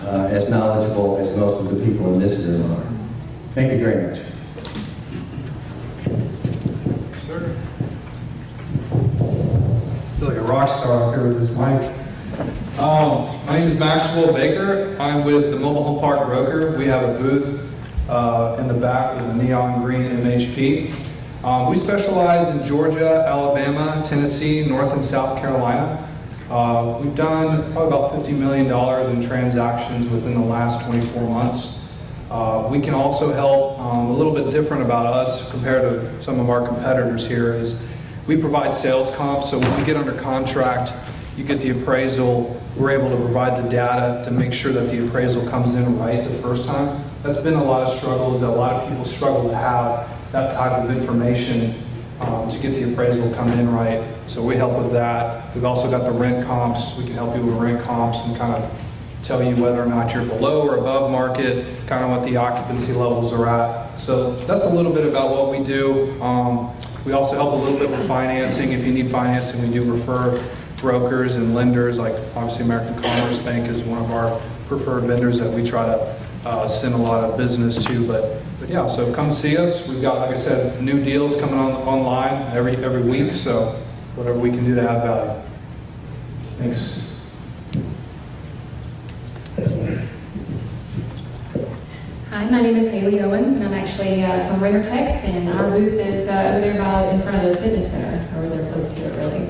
as knowledgeable as most of the people in this room are. Thank you very much. Sir. I feel like a rock star up here with this mic. My name is Maxwell Baker. I'm with the Mobile Home Park Broker. We have a booth in the back with a neon green MHP. We specialize in Georgia, Alabama, Tennessee, North and South Carolina. We've done probably about $50 million in transactions within the last 24 months. We can also help. A little bit different about us compared to some of our competitors here is we provide sales comps. So when we get under contract, you get the appraisal. We're able to provide the data to make sure that the appraisal comes in right the first time. That's been a lot of struggle, is that a lot of people struggle to have that type of information to get the appraisal coming in right. So we help with that. We've also got the rent comps. We can help you with rent comps and kind of tell you whether or not you're below or above market, kind of what the occupancy levels are at. So that's a little bit about what we do. We also help a little bit with financing. If you need financing, we do refer brokers and lenders, like obviously American Commerce Bank is one of our preferred vendors that we try to send a lot of business to. But yeah, so come see us. We've got, like I said, new deals coming online every week, so whatever we can do to add value. Thanks. Hi, my name is Haley Owens, and I'm actually from Rentertext, and our booth is over there in front of the fitness center, or they're close to it, really.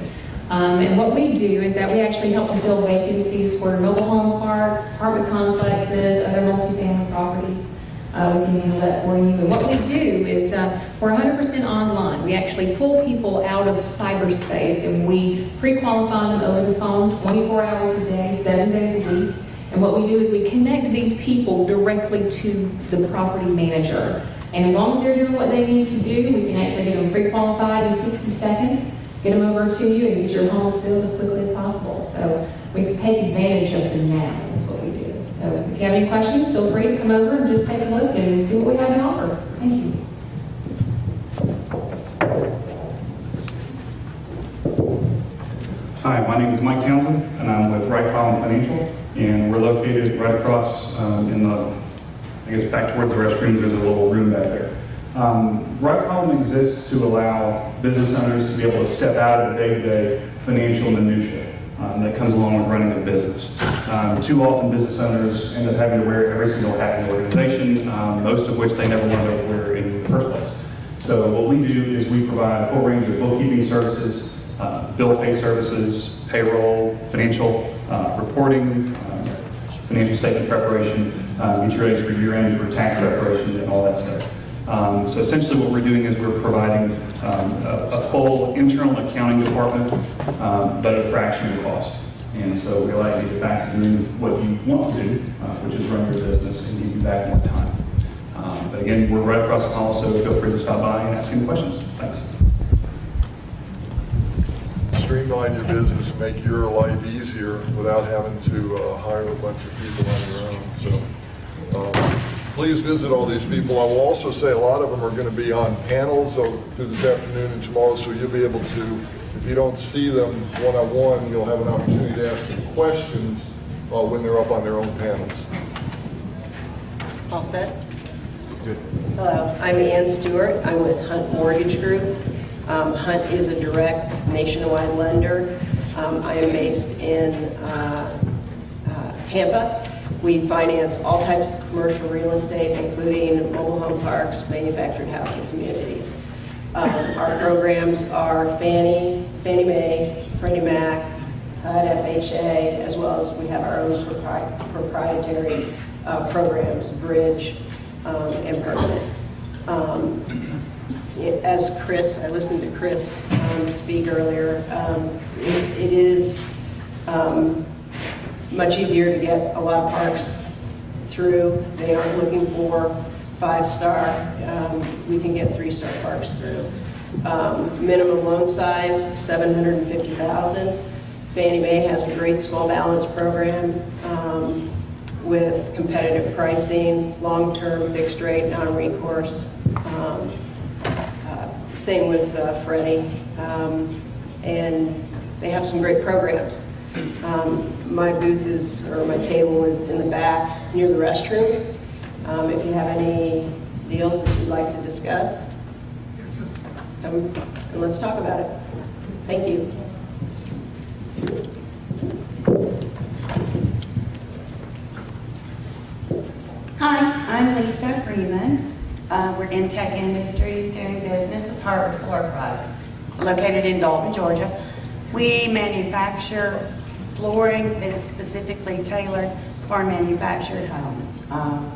And what we do is that we actually help to fill vacancies for mobile home parks, apartment complexes, other multifamily properties. we can handle that for you. And what we do is we're 100% online. We actually pull people out of cyberspace and we pre-qualify them over the phone 24 hours a day, 7 days a week. And what we do is we connect these people directly to the property manager. And as long as they're doing what they need to do, we can actually get them pre-qualified in 60 seconds, get them over to you, and get your homes filled as quickly as possible. So we take advantage of the now, is what we do. So if you have any questions, feel free to come over and just take a look and see what we have to offer. Thank you. Hi, my name is Mike Townsend, and I'm with Wright Collin Financial, and we're located right across in the, I guess back towards the restrooms, there's a little room back there. Wright Collin exists to allow business owners to be able to step out of the day-to-day financial minutia that comes along with running a business. Too often business owners end up having to wear every single hat in the organization, most of which they never wanted to wear in the first place. So what we do is we provide a full range of bookkeeping services, bill pay services, payroll, financial reporting, financial statement preparation, get you ready for year-end for tax preparation and all that stuff. So essentially what we're doing is we're providing a full internal accounting department, but at a fraction of the cost. And so we allow you to get back to doing what you want to do, which is run your business and give you back more time. But again, we're right across the hall, so feel free to stop by and ask any questions. Thanks. Streamline your business, make your life easier without having to hire a bunch of people on your own. So please visit all these people. I will also say a lot of them are going to be on panels through this afternoon and tomorrow, so you'll be able to, if you don't see them one-on-one, you'll have an opportunity to ask them questions when they're up on their own panels. All set? Good. Hello, I'm Ann Stewart. I'm with Hunt Mortgage Group. Hunt is a direct nationwide lender. I am based in Tampa. We finance all types of commercial real estate, including mobile home parks, manufactured housing communities. Our programs are Fannie Mae, Freddie Mac, HUD, FHA, as well as we have our own proprietary programs, Bridge and Permanent. As Chris, I listened to Chris speak earlier, it is much easier to get a lot of parks through. They aren't looking for 5-star. We can get 3-star parks through. Minimum loan size, $750,000. Fannie Mae has a great small balance program with competitive pricing, long-term fixed rate, non-recourse. Same with Freddie, and they have some great programs. My booth is, or my table is in the back near the restrooms. If you have any deals that you'd like to discuss, come and let's talk about it. Thank you. Hi, I'm Lisa Freeman. We're in tech industries doing business with Harbor Floor Products, located in Dalton, Georgia. We manufacture flooring that is specifically tailored for manufactured homes.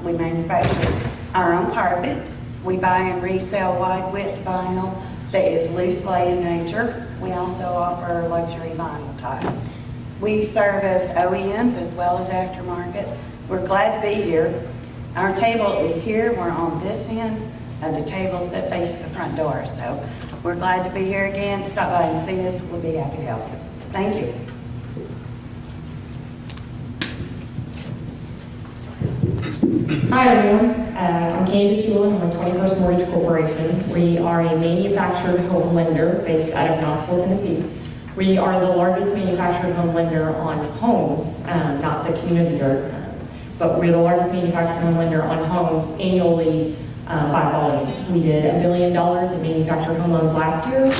We manufacture our own carpet. We buy and resell wide width vinyl that is loose lay in nature. We also offer luxury vinyl tile. We service OEMs as well as aftermarket. We're glad to be here. Our table is here. We're on this end of the tables that face the front door. So we're glad to be here again. Stop by and see us. We'll be happy to help you. Thank you. Hi everyone, I'm Candace Hewlin. I'm with 21st Mortgage Corporation. We are a manufactured home lender based out of Knoxville, Tennessee. We are the largest manufactured home lender on homes, not the community yard, but we're the largest manufactured home lender on homes annually by volume. We did $1 billion in manufactured home loans last year.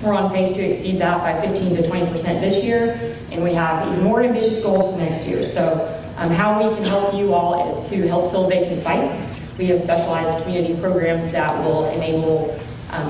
We're on pace to exceed that by 15 to 20% this year, and we have even more ambitious goals for next year. So how we can help you all is to help fill vacant sites. We have specialized community programs that will enable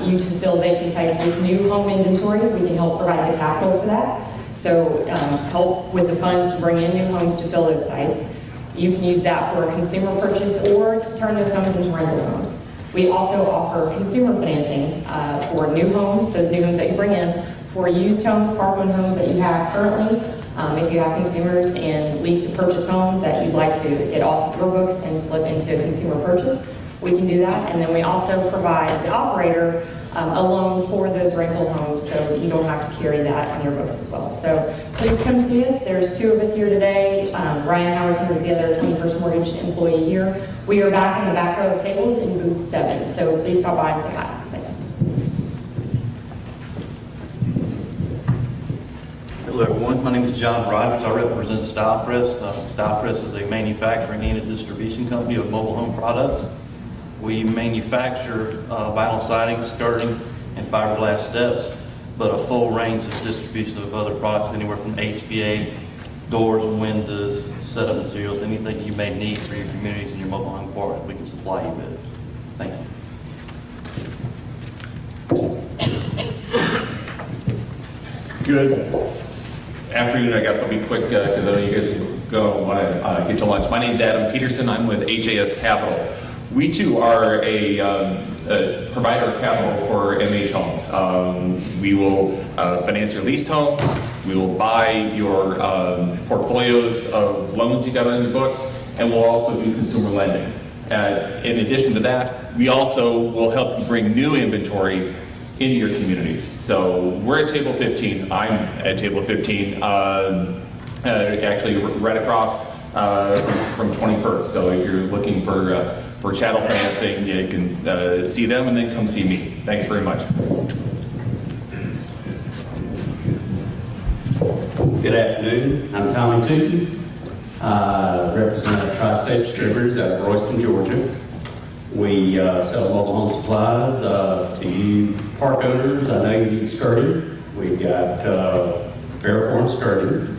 you to fill vacant sites with new home inventory. We can help provide the capital for that. So help with the funds to bring in new homes to fill those sites. You can use that for a consumer purchase or to turn those homes into rental homes. We also offer consumer financing for new homes, those new homes that you bring in, for used homes, apartment homes that you have currently. If you have consumers and lease to purchase homes that you'd like to get off your books and flip into a consumer purchase, we can do that. And then we also provide the operator a loan for those rental homes, so you don't have to carry that on your books as well. So please come see us. There's 2 of us here today. Ryan Howard is the other 21st Mortgage employee here. We are back in the back row of tables in booth 7, so please stop by and say hi. Thanks. Hello everyone, my name is John Rogers. I represent Style Press. Style Press is a manufacturing and a distribution company of mobile home products. We manufacture vinyl siding, skirting, and fiberglass steps, but a full range of distribution of other products, anywhere from HVA, doors and windows, setup materials, anything you may need for your communities and your mobile home park, we can supply you with. Thank you. Good afternoon. I guess I'll be quick because I know you guys go get to lunch. My name's Adam Peterson. I'm with HAS Capital. We too are a provider of capital for MH homes. We will finance your leased homes. We will buy your portfolios of loans you got on your books, and we'll also do consumer lending. In addition to that, we also will help you bring new inventory into your communities. So we're at table 15. I'm at table 15, actually right across from 21st. So if you're looking for chattel financing, you can see them and then come see me. Thanks very much. Good afternoon. I'm Tommy Tooten. Represent Tri-State Distributors out of Royston, Georgia. We sell mobile home supplies to you park owners. I know you need skirting. We've got Paraform skirting,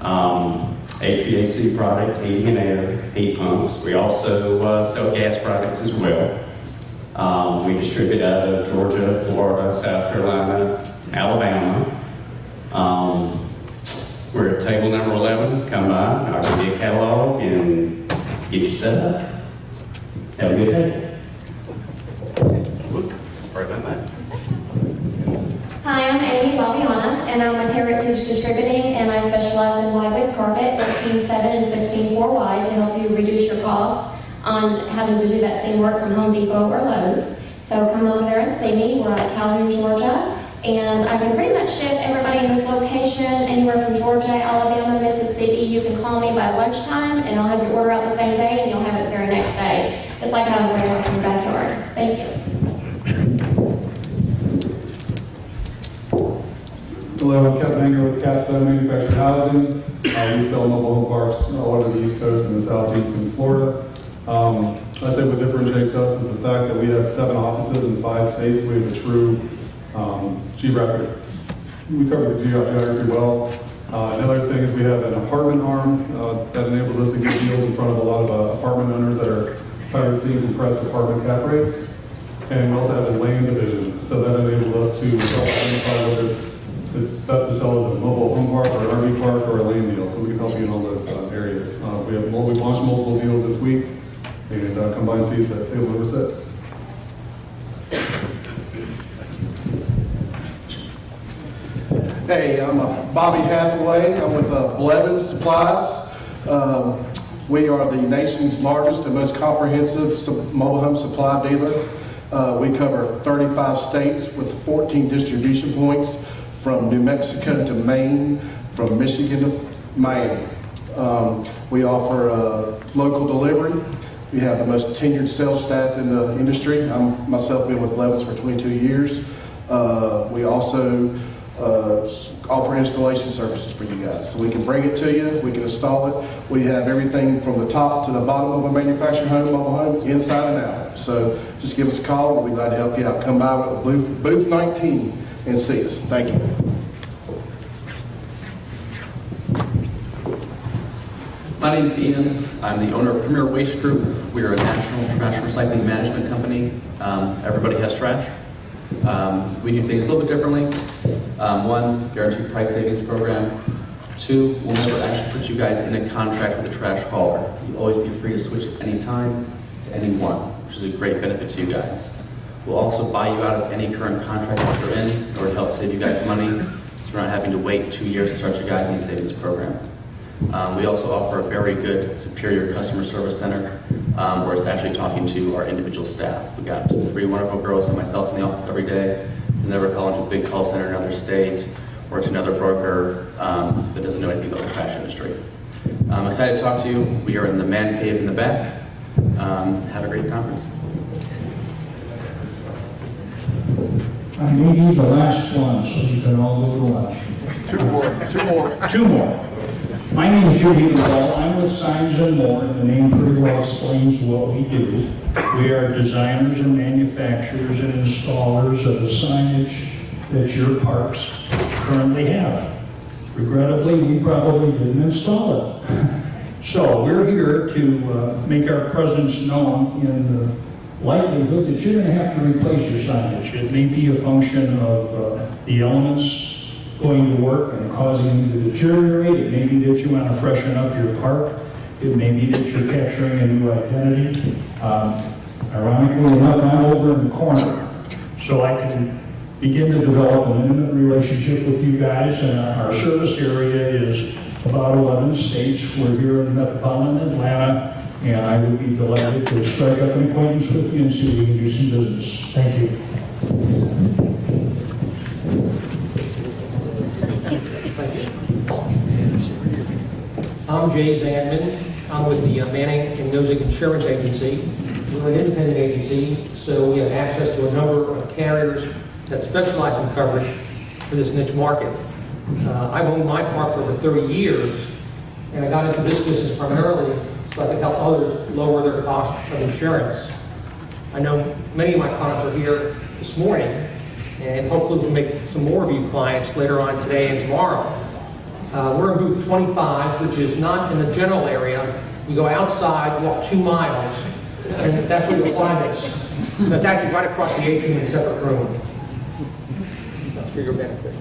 HVAC products, heating and air, heat pumps. We also sell gas products as well. We distribute out of Georgia, Florida, South Carolina, Alabama. We're at table number 11. Come by, I'll give you a catalog and get you set up. Have a good day. Sorry about that. Hi, I'm Amy Laviana, and I'm with Heritage Distributing, and I specialize in wide width carpet, 15.7 and 15.4 wide, to help you reduce your cost on having to do that same work from Home Depot or Lowe's. So come over there and see me. We're out of Calhoun, Georgia, and I can pretty much ship everybody in this location, anywhere from Georgia, Alabama, Mississippi. You can call me by lunchtime, and I'll have your order out the same day, and you'll have it the very next day. It's like having a warehouse in your backyard. Thank you. Hello, I'm Kevin Hanger with Capstone Manufactured Housing. We sell mobile home parks all over the East Coast and the Southeast and Florida. I say what differentiates us is the fact that we have 7 offices in 5 states. We have a true geographic, we cover the geography well. Another thing is we have an apartment arm that enables us to get deals in front of a lot of apartment owners that are tired of seeing compressed apartment cap rates. And we also have a land division, so that enables us to help identify whether it's best to sell as a mobile home park or an RV park or a land deal, so we can help you in all those areas. We launched multiple deals this week, and come by and see us at table number 6. Hey, I'm Bobby Hathaway. I'm with Blevins Supplies. We are the nation's largest and most comprehensive mobile home supply dealer. We cover 35 states with 14 distribution points, from New Mexico to Maine, from Michigan to Miami. We offer local delivery. We have the most tenured sales staff in the industry. I'm myself been with Blevins for 22 years. We also offer installation services for you guys. So we can bring it to you, we can install it. We have everything from the top to the bottom of a manufactured home, mobile home, inside and out. So just give us a call, we'll be glad to help you out. Come by with booth 19 and see us. Thank you. My name is Ian. I'm the owner of Premier Waste Group. We are a national trash recycling management company. Everybody has trash. We do things a little bit differently. One, guaranteed price savings program. 2, we'll never actually put you guys in a contract with a trash hauler. You'll always be free to switch at any time to anyone, which is a great benefit to you guys. We'll also buy you out of any current contract that you're in in order to help save you guys money, so we're not having to wait 2 years to start you guys in the savings program. We also offer a very good, superior customer service center where it's actually talking to our individual staff. We got 3 wonderful girls and myself in the office every day. We never call into a big call center in another state or to another broker that doesn't know anything about the trash industry. I'm excited to talk to you. We are in the man cave in the back. Have a great conference. I may be the last one, so you can all go to lunch. Two more. My name is Judy Lavelle. I'm with Signs and More, and the name pretty well explains what we do. We are designers and manufacturers and installers of the signage that your parks currently have. Regrettably, we probably didn't install it. So we're here to make our presence known in the likelihood that you're going to have to replace your signage. It may be a function of the elements going to work and causing them to deteriorate. It may be that you want to freshen up your park. It may be that you're capturing a new identity. Ironically enough, I'm over in the corner, so I can begin to develop an intimate relationship with you guys. And our service area is about 11 states. We're here in metropolitan Atlanta, and I would be delighted to strike up an acquaintance with you and see if we can do some business. Thank you. I'm Jay Zandman. I'm with the Manning and Nozick Insurance Agency. We're an independent agency, so we have access to a number of carriers that specialize in coverage for this niche market. I've owned my park for over 30 years, and I got into this business primarily so I could help others lower their cost of insurance. I know many of my clients are here this morning, and hopefully we'll make some more of you clients later on today and tomorrow. We're in booth 25, which is not in the general area. You go outside, walk 2 miles, and that's where you'll find us. That's actually right across the atrium in a separate room. That's for your benefit.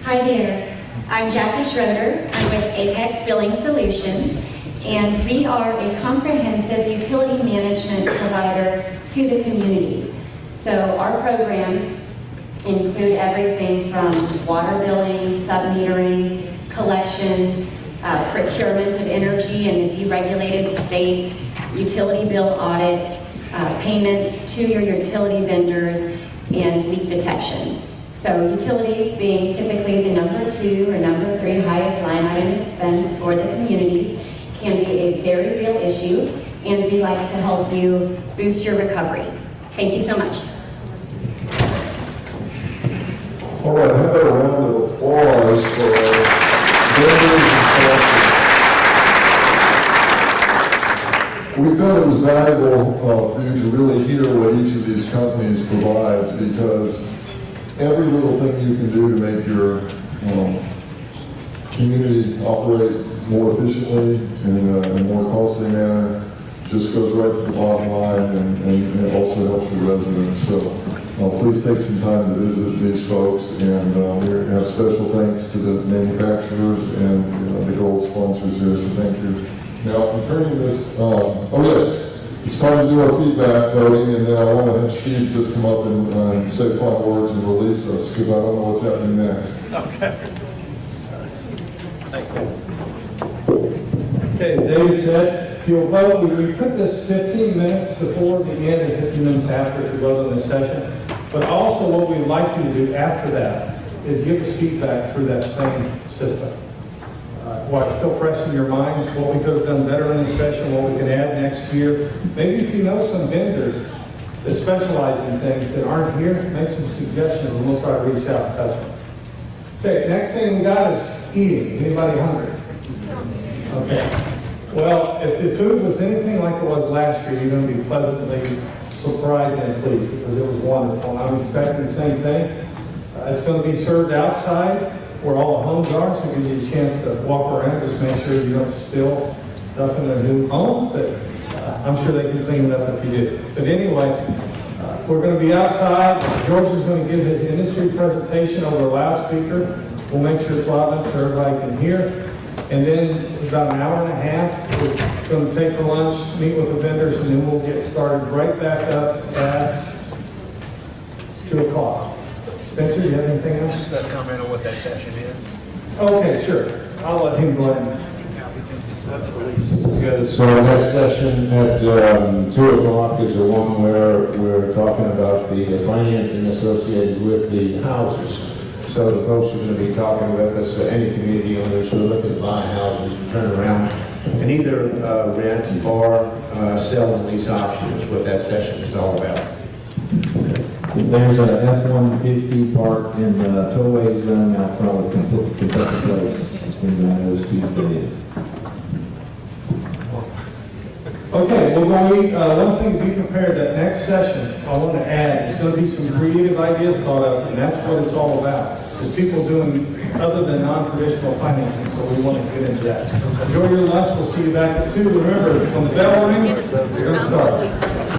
Hi there, I'm Jackie Schroeder. I'm with Apex Billing Solutions, and we are a comprehensive utility management provider to the communities. So our programs include everything from water billing, sub-metering, collections, procurement of energy in the deregulated states, utility bill audits, payments to your utility vendors, and leak detection. So utilities being typically the number 2 or number 3 highest line item expense for the communities can be a very real issue, and we like to help you boost your recovery. Thank you so much. All right, how about a round of applause for our vendors and sponsors. We thought it was valuable for you to really hear what each of these companies provides, because every little thing you can do to make your community operate more efficiently and in a more costly manner just goes right to the bottom line, and it also helps the residents. So please take some time to visit these folks, and we have special thanks to the manufacturers and the gold sponsors here, so thank you. Now, I'm turning this, it's time to do our feedback voting, and then I want to have Steve just come up and say final words and release us, because I don't know what's happening next. Okay. Thanks, man. Okay, as David said, if you'll vote, we put this 15 minutes before the end and 15 minutes after to vote on this session. But also what we'd like you to do after that is give us feedback through that same system. What's still fresh in your minds, what we could have done better in this session, what we can add next year. Maybe if you know some vendors that specialize in things that aren't here, make some suggestions and we'll try to reach out and touch them. Okay, next thing we got is eating. Is anybody hungry? Okay. Well, if the food was anything like it was last year, you're going to be pleasantly surprised and pleased, because it was wonderful. And I'm expecting the same thing. It's going to be served outside where all the homes are, so it gives you a chance to walk around, just make sure you don't spill stuff in their new homes. But I'm sure they can clean it up if you do. But anyway, we're going to be outside. George is going to give his industry presentation over a loudspeaker. We'll make sure it's loud enough so everybody can hear. And then about an hour and a half, we're going to take for lunch, meet with the vendors, and then we'll get started right back up at 2 o'clock. Spencer, do you have anything else? Just a comment on what that session is. Okay, sure. I'll let him go ahead. That's the least. Okay, so our next session at 2 o'clock is the one where we're talking about the financing associated with the houses. So the folks are going to be talking with us, any community owners who are looking to buy houses and turn around and either rent or sell and lease option is what that session is all about. There's a F-150 parked in the tollway zone out front with Kentucky Place. It's been doing those 2 days. Okay, we're going to, one thing to be prepared, that next session, I want to add, there's going to be some creative ideas thought of, and that's what it's all about. Is people doing other than non-traditional financing, so we want to get into that. Enjoy your lunch, we'll see you back at 2. Remember, when the bell rings, we're going to start.